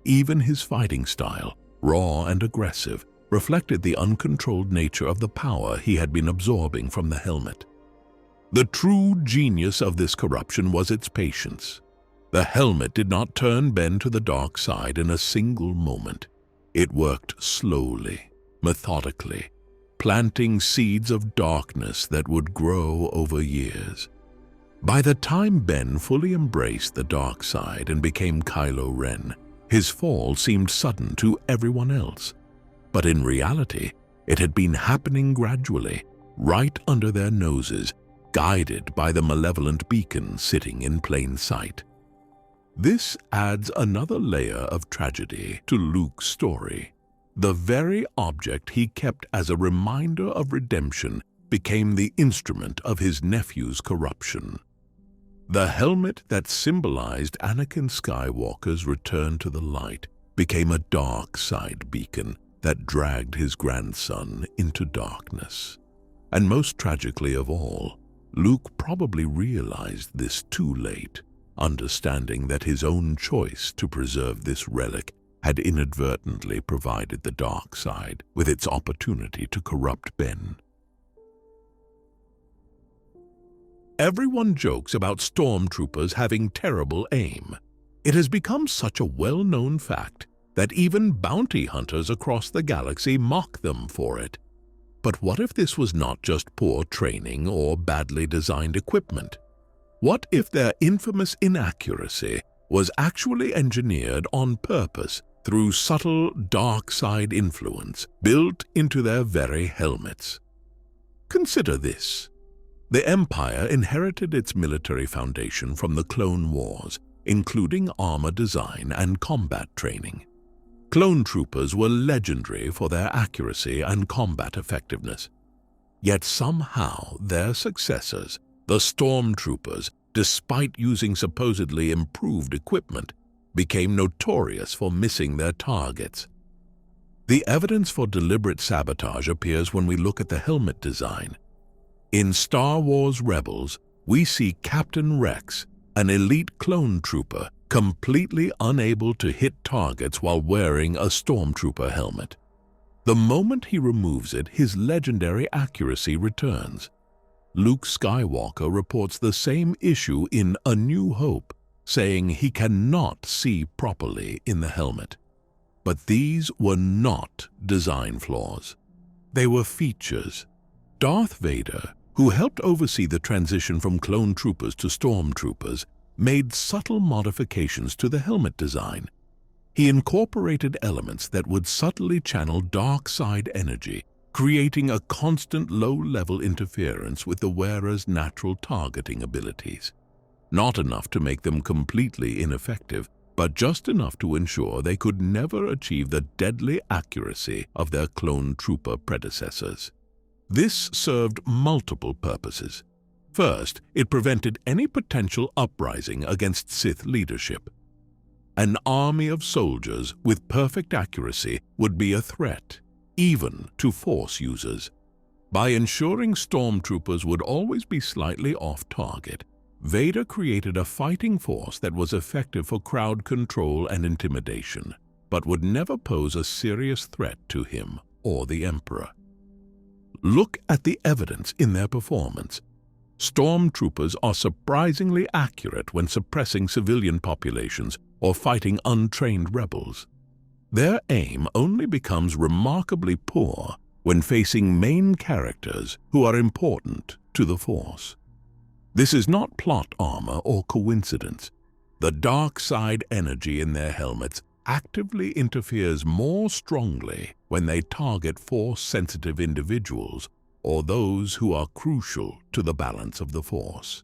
Even his fighting style, raw and aggressive, reflected the uncontrolled nature of the power he had been absorbing from the helmet. The true genius of this corruption was its patience. The helmet did not turn Ben to the dark side in a single moment. It worked slowly, methodically, planting seeds of darkness that would grow over years. By the time Ben fully embraced the dark side and became Kylo Ren, his fall seemed sudden to everyone else. But in reality, it had been happening gradually, right under their noses, guided by the malevolent beacon sitting in plain sight. This adds another layer of tragedy to Luke's story. The very object he kept as a reminder of redemption became the instrument of his nephew's corruption. The helmet that symbolized Anakin Skywalker's return to the light became a dark side beacon that dragged his grandson into darkness. And most tragically of all, Luke probably realized this too late, understanding that his own choice to preserve this relic had inadvertently provided the dark side with its opportunity to corrupt Ben. Everyone jokes about stormtroopers having terrible aim. It has become such a well-known fact that even bounty hunters across the galaxy mock them for it. But what if this was not just poor training or badly designed equipment? What if their infamous inaccuracy was actually engineered on purpose through subtle dark side influence built into their very helmets? Consider this. The Empire inherited its military foundation from the Clone Wars, including armor design and combat training. Clone troopers were legendary for their accuracy and combat effectiveness. Yet somehow their successors, the Stormtroopers, despite using supposedly improved equipment, became notorious for missing their targets. The evidence for deliberate sabotage appears when we look at the helmet design. In Star Wars Rebels, we see Captain Rex, an elite clone trooper, completely unable to hit targets while wearing a Stormtrooper helmet. The moment he removes it, his legendary accuracy returns. Luke Skywalker reports the same issue in A New Hope, saying he cannot see properly in the helmet. But these were not design flaws. They were features. Darth Vader, who helped oversee the transition from clone troopers to stormtroopers, made subtle modifications to the helmet design. He incorporated elements that would subtly channel dark side energy, creating a constant low-level interference with the wearer's natural targeting abilities. Not enough to make them completely ineffective, but just enough to ensure they could never achieve the deadly accuracy of their clone trooper predecessors. This served multiple purposes. First, it prevented any potential uprising against Sith leadership. An army of soldiers with perfect accuracy would be a threat, even to Force users. By ensuring stormtroopers would always be slightly off target, Vader created a fighting force that was effective for crowd control and intimidation, but would never pose a serious threat to him or the Emperor. Look at the evidence in their performance. Stormtroopers are surprisingly accurate when suppressing civilian populations or fighting untrained rebels. Their aim only becomes remarkably poor when facing main characters who are important to the Force. This is not plot armor or coincidence. The dark side energy in their helmets actively interferes more strongly when they target Force-sensitive individuals or those who are crucial to the balance of the Force.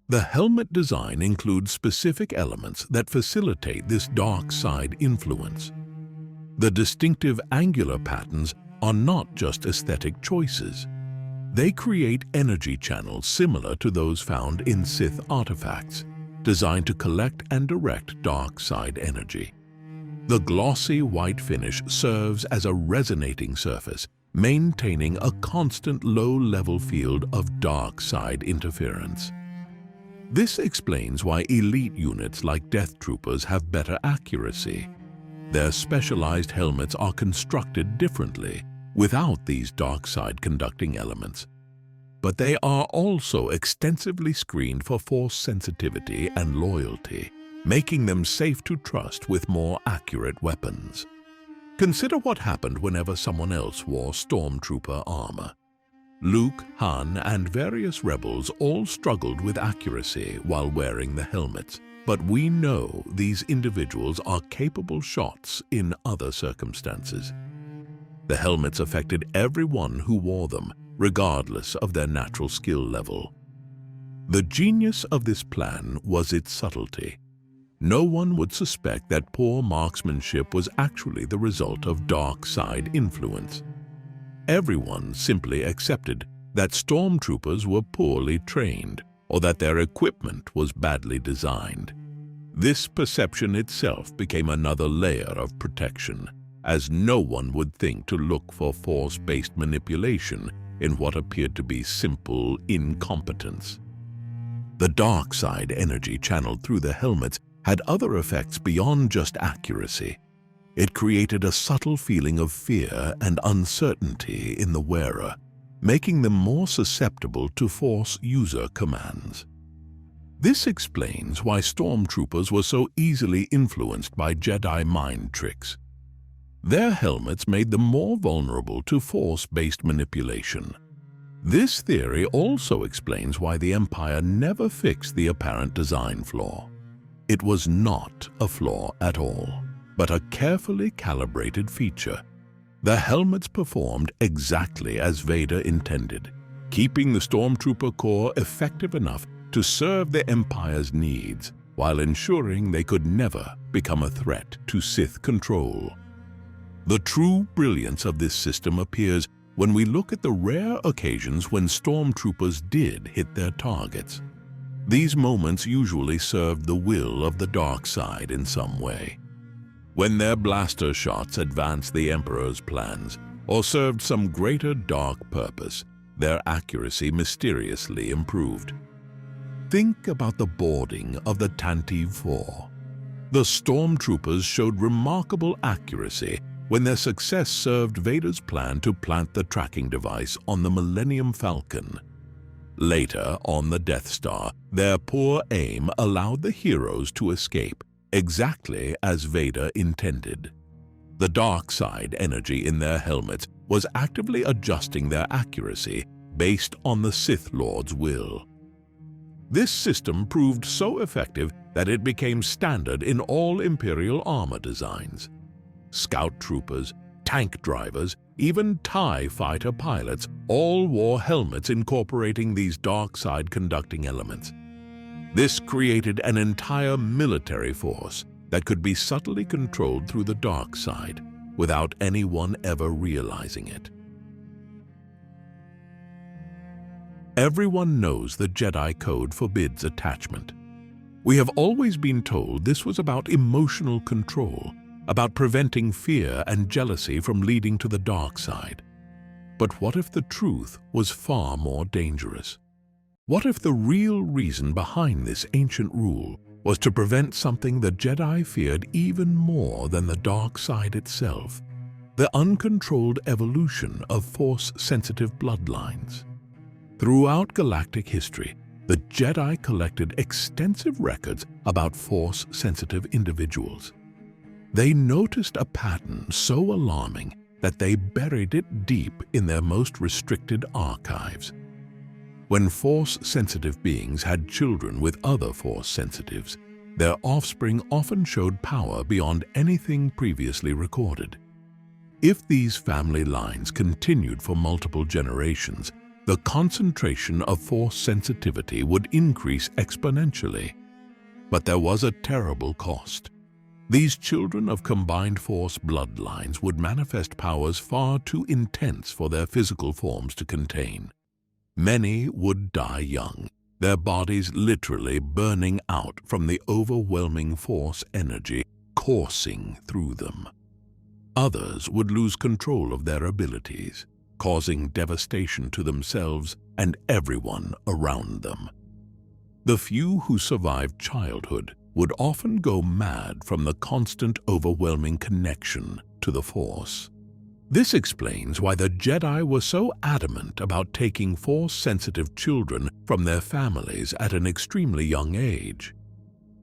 The helmet design includes specific elements that facilitate this dark side influence. The distinctive angular patterns are not just aesthetic choices. They create energy channels similar to those found in Sith artifacts, designed to collect and direct dark side energy. The glossy white finish serves as a resonating surface, maintaining a constant low-level field of dark side interference. This explains why elite units like Death Troopers have better accuracy. Their specialized helmets are constructed differently, without these dark side conducting elements. But they are also extensively screened for Force sensitivity and loyalty, making them safe to trust with more accurate weapons. Consider what happened whenever someone else wore Stormtrooper armor. Luke, Han, and various rebels all struggled with accuracy while wearing the helmets, but we know these individuals are capable shots in other circumstances. The helmets affected everyone who wore them, regardless of their natural skill level. The genius of this plan was its subtlety. No one would suspect that poor marksmanship was actually the result of dark side influence. Everyone simply accepted that stormtroopers were poorly trained or that their equipment was badly designed. This perception itself became another layer of protection, as no one would think to look for Force-based manipulation in what appeared to be simple incompetence. The dark side energy channeled through the helmets had other effects beyond just accuracy. It created a subtle feeling of fear and uncertainty in the wearer, making them more susceptible to Force user commands. This explains why stormtroopers were so easily influenced by Jedi mind tricks. Their helmets made them more vulnerable to Force-based manipulation. This theory also explains why the Empire never fixed the apparent design flaw. It was not a flaw at all, but a carefully calibrated feature. The helmets performed exactly as Vader intended. keeping the Stormtrooper Corps effective enough to serve the Empire's needs while ensuring they could never become a threat to Sith control. The true brilliance of this system appears when we look at the rare occasions when Stormtroopers did hit their targets. These moments usually served the will of the dark side in some way. When their blaster shots advanced the Emperor's plans or served some greater dark purpose, their accuracy mysteriously improved. Think about the boarding of the Tantive 4. The Stormtroopers showed remarkable accuracy when their success served Vader's plan to plant the tracking device on the Millennium Falcon. Later, on the Death Star, their poor aim allowed the heroes to escape, exactly as Vader intended. The dark side energy in their helmets was actively adjusting their accuracy based on the Sith Lord's will. This system proved so effective that it became standard in all Imperial armor designs. Scout troopers, tank drivers, even TIE fighter pilots all wore helmets incorporating these dark side conducting elements. This created an entire military force that could be subtly controlled through the dark side without anyone ever realizing it. Everyone knows the Jedi Code forbids attachment. We have always been told this was about emotional control, about preventing fear and jealousy from leading to the dark side. But what if the truth was far more dangerous? What if the real reason behind this ancient rule was to prevent something the Jedi feared even more than the dark side itself, the uncontrolled evolution of Force-sensitive bloodlines? Throughout galactic history, the Jedi collected extensive records about Force-sensitive individuals. They noticed a pattern so alarming that they buried it deep in their most restricted archives. When Force-sensitive beings had children with other Force-sensitives, their offspring often showed power beyond anything previously recorded. If these family lines continued for multiple generations, the concentration of Force sensitivity would increase exponentially. But there was a terrible cost. These children of combined Force bloodlines would manifest powers far too intense for their physical forms to contain. Many would die young, their bodies literally burning out from the overwhelming Force energy coursing through them. Others would lose control of their abilities, causing devastation to themselves and everyone around them. The few who survived childhood would often go mad from the constant overwhelming connection to the Force. This explains why the Jedi were so adamant about taking Force-sensitive children from their families at an extremely young age.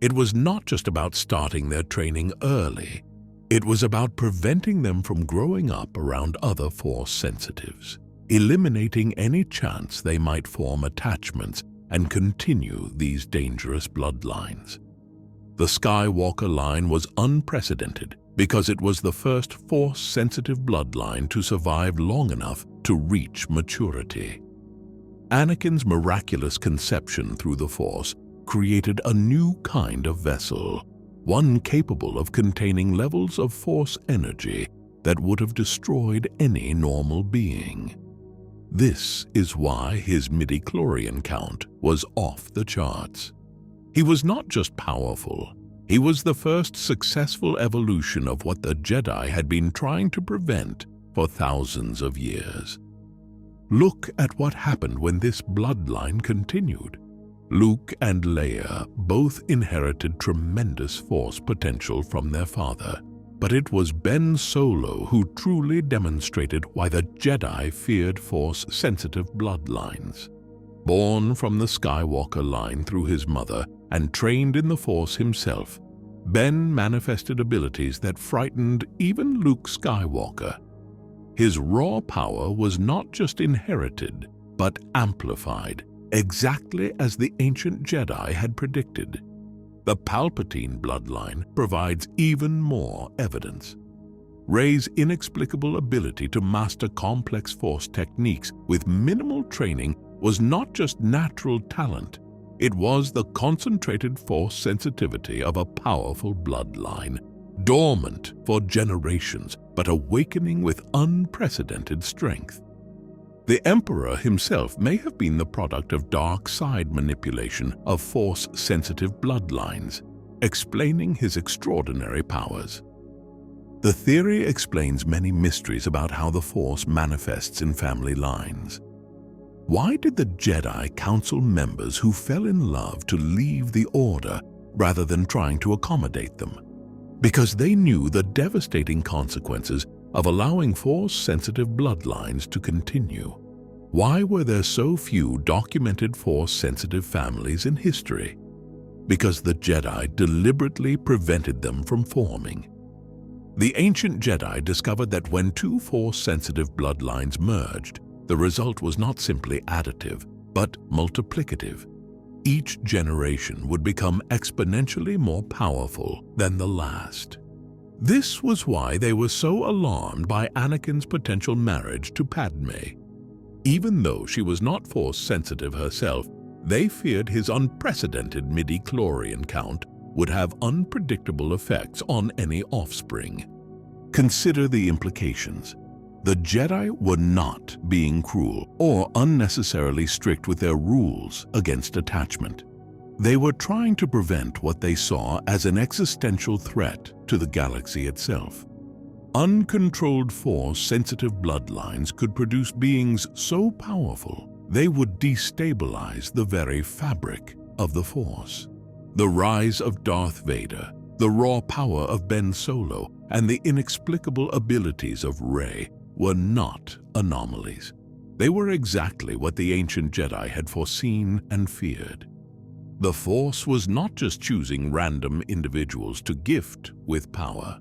It was not just about starting their training early. It was about preventing them from growing up around other Force-sensitives, eliminating any chance they might form attachments and continue these dangerous bloodlines. The Skywalker line was unprecedented because it was the first Force-sensitive bloodline to survive long enough to reach maturity. Anakin's miraculous conception through the Force created a new kind of vessel, one capable of containing levels of Force energy that would have destroyed any normal being. This is why his midichlorian count was off the charts. He was not just powerful, he was the first successful evolution of what the Jedi had been trying to prevent for thousands of years. Look at what happened when this bloodline continued. Luke and Leia both inherited tremendous Force potential from their father, but it was Ben Solo who truly demonstrated why the Jedi feared Force-sensitive bloodlines. Born from the Skywalker line through his mother and trained in the Force himself, Ben manifested abilities that frightened even Luke Skywalker. His raw power was not just inherited, but amplified, exactly as the ancient Jedi had predicted. The Palpatine bloodline provides even more evidence. Rey's inexplicable ability to master complex Force techniques with minimal training was not just natural talent. It was the concentrated Force sensitivity of a powerful bloodline, dormant for generations, but awakening with unprecedented strength. The Emperor himself may have been the product of dark side manipulation of Force-sensitive bloodlines, explaining his extraordinary powers. The theory explains many mysteries about how the Force manifests in family lines. Why did the Jedi counsel members who fell in love to leave the Order rather than trying to accommodate them? Because they knew the devastating consequences of allowing Force-sensitive bloodlines to continue. Why were there so few documented Force-sensitive families in history? Because the Jedi deliberately prevented them from forming. The ancient Jedi discovered that when two Force-sensitive bloodlines merged, the result was not simply additive, but multiplicative. Each generation would become exponentially more powerful than the last. This was why they were so alarmed by Anakin's potential marriage to Padme. Even though she was not Force-sensitive herself, they feared his unprecedented midi-chlorian count would have unpredictable effects on any offspring. Consider the implications. The Jedi were not being cruel or unnecessarily strict with their rules against attachment. They were trying to prevent what they saw as an existential threat to the galaxy itself. Uncontrolled Force-sensitive bloodlines could produce beings so powerful they would destabilize the very fabric of the Force. The rise of Darth Vader, the raw power of Ben Solo, and the inexplicable abilities of Rey were not anomalies. They were exactly what the ancient Jedi had foreseen and feared. The Force was not just choosing random individuals to gift with power.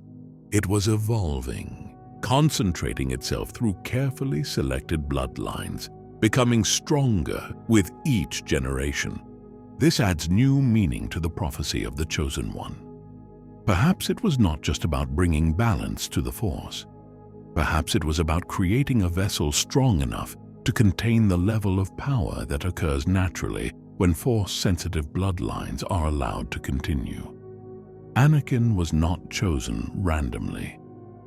It was evolving, concentrating itself through carefully selected bloodlines, becoming stronger with each generation. This adds new meaning to the prophecy of the Chosen One. Perhaps it was not just about bringing balance to the Force. Perhaps it was about creating a vessel strong enough to contain the level of power that occurs naturally when Force-sensitive bloodlines are allowed to continue. Anakin was not chosen randomly.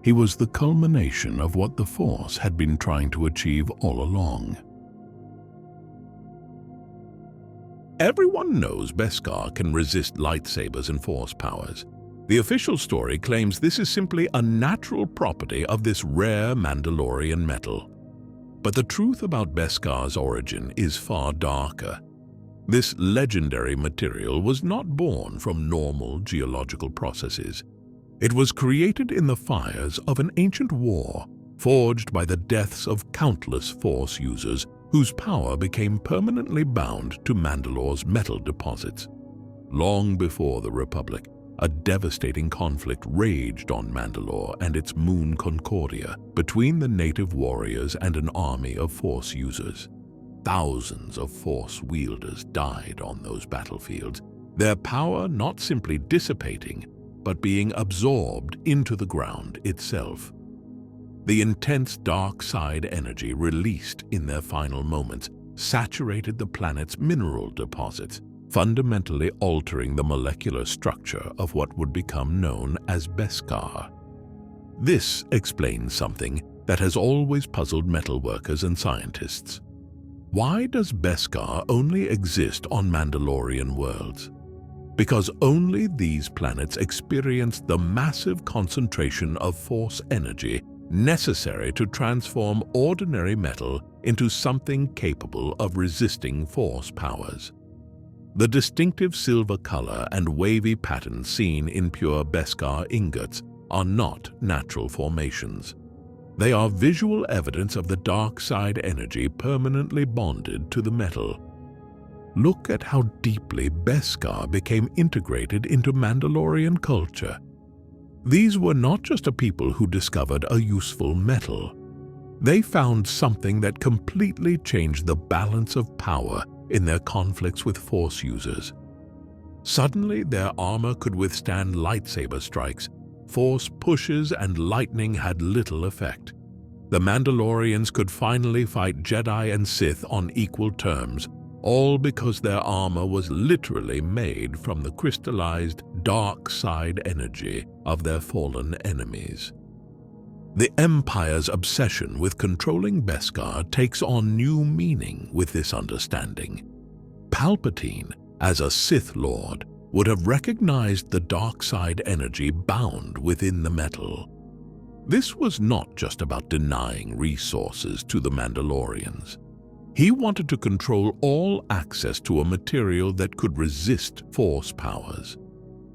He was the culmination of what the Force had been trying to achieve all along. Everyone knows Beskar can resist lightsabers and Force powers. The official story claims this is simply a natural property of this rare Mandalorian metal. But the truth about Beskar's origin is far darker. This legendary material was not born from normal geological processes. It was created in the fires of an ancient war, forged by the deaths of countless Force users whose power became permanently bound to Mandalore's metal deposits. Long before the Republic, a devastating conflict raged on Mandalore and its moon Concordia between the native warriors and an army of Force users. Thousands of Force wielders died on those battlefields, their power not simply dissipating, but being absorbed into the ground itself. The intense dark side energy released in their final moments saturated the planet's mineral deposits, fundamentally altering the molecular structure of what would become known as Beskar. This explains something that has always puzzled metalworkers and scientists. Why does Beskar only exist on Mandalorian worlds? Because only these planets experience the massive concentration of Force energy necessary to transform ordinary metal into something capable of resisting Force powers. The distinctive silver color and wavy pattern seen in pure Beskar ingots are not natural formations. They are visual evidence of the dark side energy permanently bonded to the metal. Look at how deeply Beskar became integrated into Mandalorian culture. These were not just a people who discovered a useful metal. They found something that completely changed the balance of power in their conflicts with Force users. Suddenly, their armor could withstand lightsaber strikes, force pushes and lightning had little effect. The Mandalorians could finally fight Jedi and Sith on equal terms, all because their armor was literally made from the crystallized dark side energy of their fallen enemies. The Empire's obsession with controlling Beskar takes on new meaning with this understanding. Palpatine, as a Sith Lord, would have recognized the dark side energy bound within the metal. This was not just about denying resources to the Mandalorians. He wanted to control all access to a material that could resist Force powers.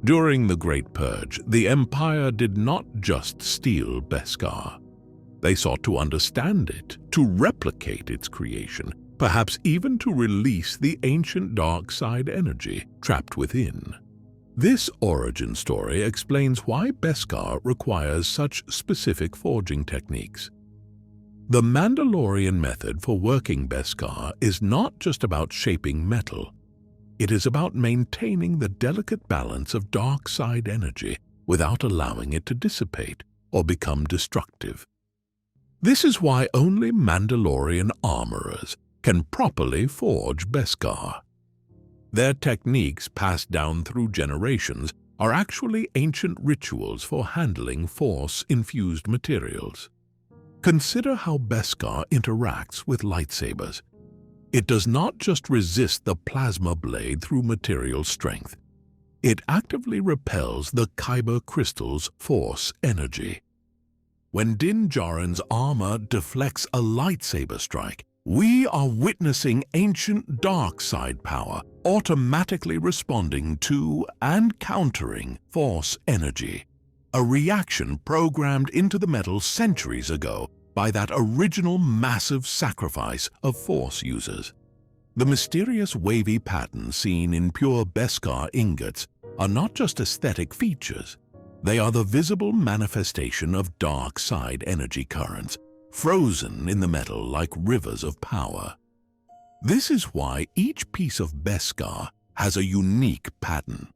During the Great Purge, the Empire did not just steal Beskar. They sought to understand it, to replicate its creation, perhaps even to release the ancient dark side energy trapped within. This origin story explains why Beskar requires such specific forging techniques. The Mandalorian method for working Beskar is not just about shaping metal. It is about maintaining the delicate balance of dark side energy without allowing it to dissipate or become destructive. This is why only Mandalorian armorers can properly forge Beskar. Their techniques passed down through generations are actually ancient rituals for handling Force-infused materials. Consider how Beskar interacts with lightsabers. It does not just resist the plasma blade through material strength. It actively repels the Kyber crystal's Force energy. When Din Djarin's armor deflects a lightsaber strike, we are witnessing ancient dark side power automatically responding to and countering Force energy, a reaction programmed into the metal centuries ago by that original massive sacrifice of Force users. The mysterious wavy patterns seen in pure Beskar ingots are not just aesthetic features. They are the visible manifestation of dark side energy currents, frozen in the metal like rivers of power. This is why each piece of Beskar has a unique pattern.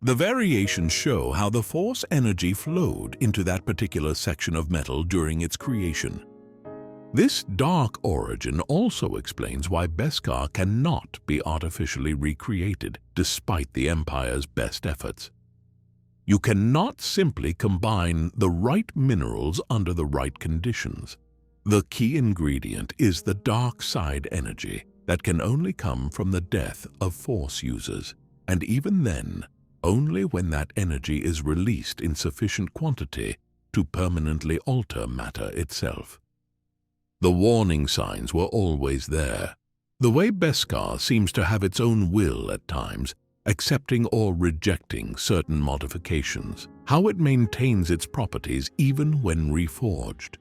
The variations show how the Force energy flowed into that particular section of metal during its creation. This dark origin also explains why Beskar cannot be artificially recreated despite the Empire's best efforts. You cannot simply combine the right minerals under the right conditions. The key ingredient is the dark side energy that can only come from the death of Force users, and even then, only when that energy is released in sufficient quantity to permanently alter matter itself. The warning signs were always there. The way Beskar seems to have its own will at times, accepting or rejecting certain modifications, how it maintains its properties even when reforged.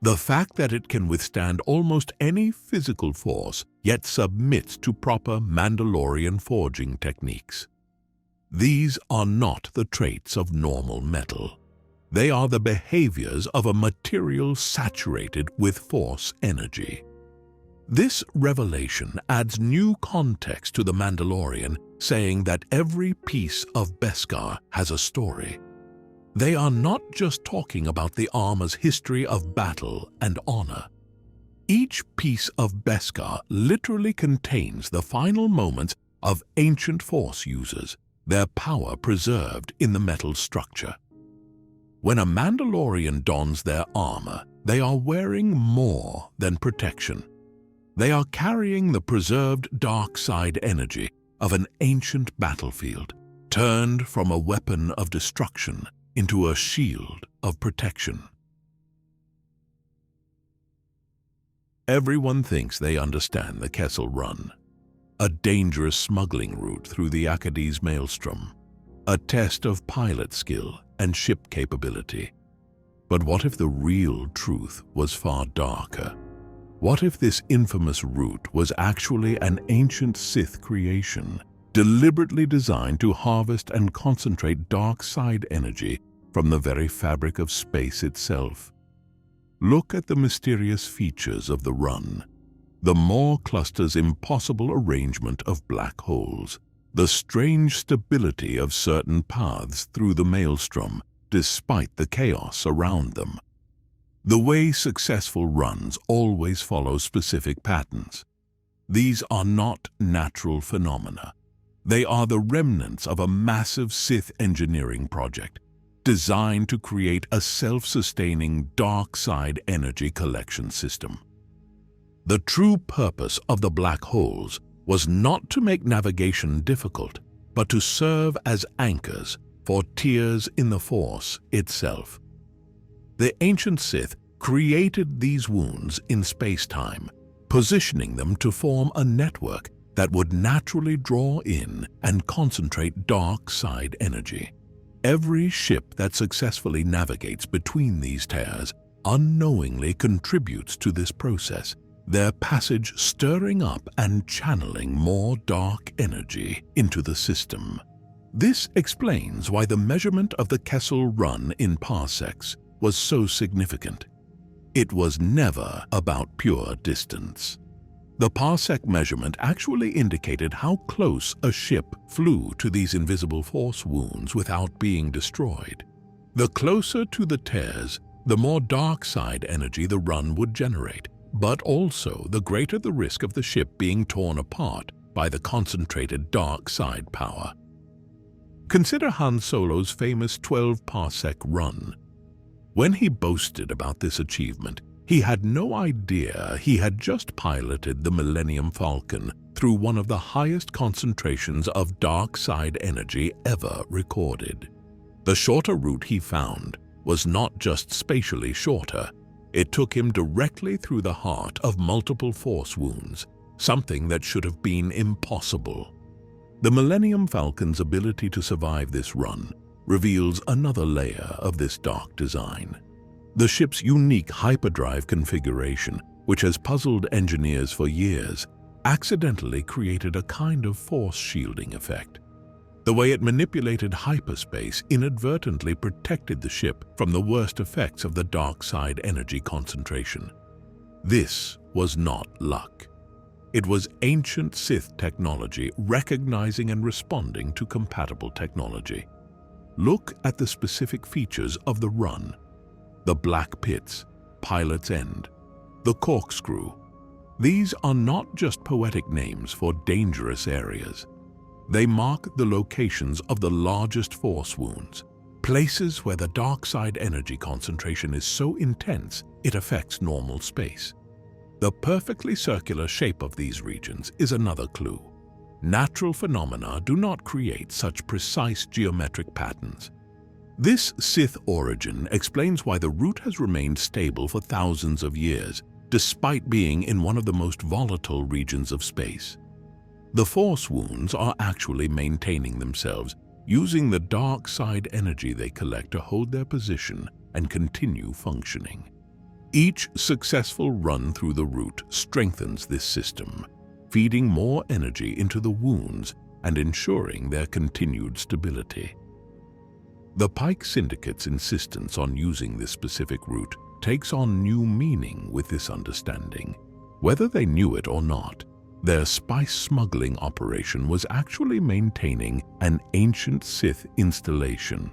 The fact that it can withstand almost any physical force, yet submits to proper Mandalorian forging techniques. These are not the traits of normal metal. They are the behaviors of a material saturated with Force energy. This revelation adds new context to the Mandalorian, saying that every piece of Beskar has a story. They are not just talking about the armor's history of battle and honor. Each piece of Beskar literally contains the final moments of ancient Force users, their power preserved in the metal structure. When a Mandalorian dons their armor, they are wearing more than protection. They are carrying the preserved dark side energy of an ancient battlefield, turned from a weapon of destruction into a shield of protection. Everyone thinks they understand the Kessel Run, a dangerous smuggling route through the Akkadi's maelstrom, a test of pilot skill and ship capability. But what if the real truth was far darker? What if this infamous route was actually an ancient Sith creation, deliberately designed to harvest and concentrate dark side energy from the very fabric of space itself? Look at the mysterious features of the run. The Maw cluster's impossible arrangement of black holes, the strange stability of certain paths through the maelstrom, despite the chaos around them. The way successful runs always follow specific patterns. These are not natural phenomena. They are the remnants of a massive Sith engineering project designed to create a self-sustaining dark side energy collection system. The true purpose of the black holes was not to make navigation difficult, but to serve as anchors for tiers in the Force itself. The ancient Sith created these wounds in space-time, positioning them to form a network that would naturally draw in and concentrate dark side energy. Every ship that successfully navigates between these tears unknowingly contributes to this process, their passage stirring up and channeling more dark energy into the system. This explains why the measurement of the Kessel run in parsecs was so significant. It was never about pure distance. The parsec measurement actually indicated how close a ship flew to these invisible Force wounds without being destroyed. The closer to the tears, the more dark side energy the run would generate, but also the greater the risk of the ship being torn apart by the concentrated dark side power. Consider Han Solo's famous 12-parsec run. When he boasted about this achievement, he had no idea he had just piloted the Millennium Falcon through one of the highest concentrations of dark side energy ever recorded. The shorter route he found was not just spatially shorter, it took him directly through the heart of multiple Force wounds, something that should have been impossible. The Millennium Falcon's ability to survive this run reveals another layer of this dark design. The ship's unique hyperdrive configuration, which has puzzled engineers for years, accidentally created a kind of force shielding effect. The way it manipulated hyperspace inadvertently protected the ship from the worst effects of the dark side energy concentration. This was not luck. It was ancient Sith technology recognizing and responding to compatible technology. Look at the specific features of the run. The black pits, Pilot's End, the corkscrew. These are not just poetic names for dangerous areas. They mark the locations of the largest Force wounds, places where the dark side energy concentration is so intense it affects normal space. The perfectly circular shape of these regions is another clue. Natural phenomena do not create such precise geometric patterns. This Sith origin explains why the route has remained stable for thousands of years, despite being in one of the most volatile regions of space. The Force wounds are actually maintaining themselves, using the dark side energy they collect to hold their position and continue functioning. Each successful run through the route strengthens this system, feeding more energy into the wounds and ensuring their continued stability. The Pike Syndicate's insistence on using this specific route takes on new meaning with this understanding. Whether they knew it or not, their spice smuggling operation was actually maintaining an ancient Sith installation.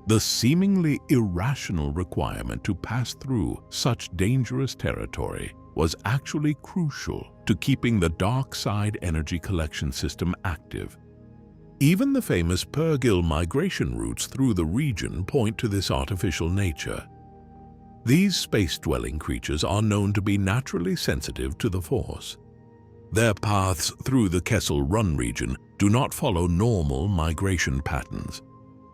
The seemingly irrational requirement to pass through such dangerous territory was actually crucial to keeping the dark side energy collection system active. Even the famous Purrgil migration routes through the region point to this artificial nature. These space-dwelling creatures are known to be naturally sensitive to the Force. Their paths through the Kessel Run region do not follow normal migration patterns.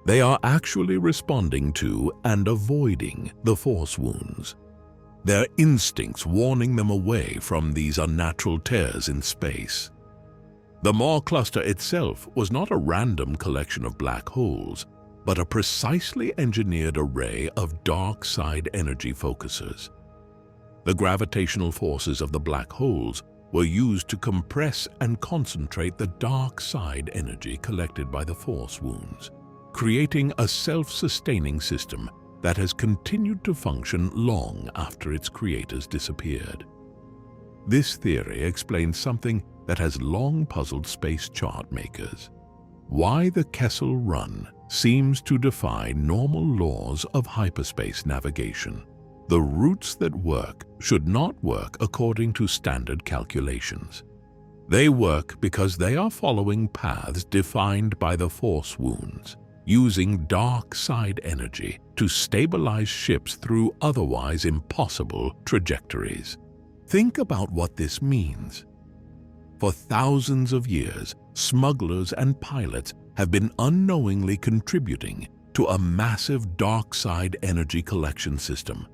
They are actually responding to and avoiding the Force wounds, their instincts warning them away from these unnatural tears in space. The Maw cluster itself was not a random collection of black holes, but a precisely engineered array of dark side energy focusers. The gravitational forces of the black holes were used to compress and concentrate the dark side energy collected by the Force wounds, creating a self-sustaining system that has continued to function long after its creators disappeared. This theory explains something that has long puzzled space chart makers: why the Kessel Run seems to defy normal laws of hyperspace navigation. The routes that work should not work according to standard calculations. They work because they are following paths defined by the Force wounds, using dark side energy to stabilize ships through otherwise impossible trajectories. Think about what this means. For thousands of years, smugglers and pilots have been unknowingly contributing to a massive dark side energy collection system.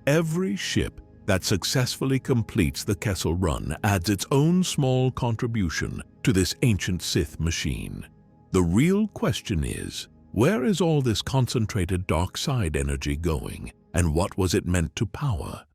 Every ship that successfully completes the Kessel run adds its own small contribution to this ancient Sith machine. The real question is, where is all this concentrated dark side energy going, and what was it meant to power?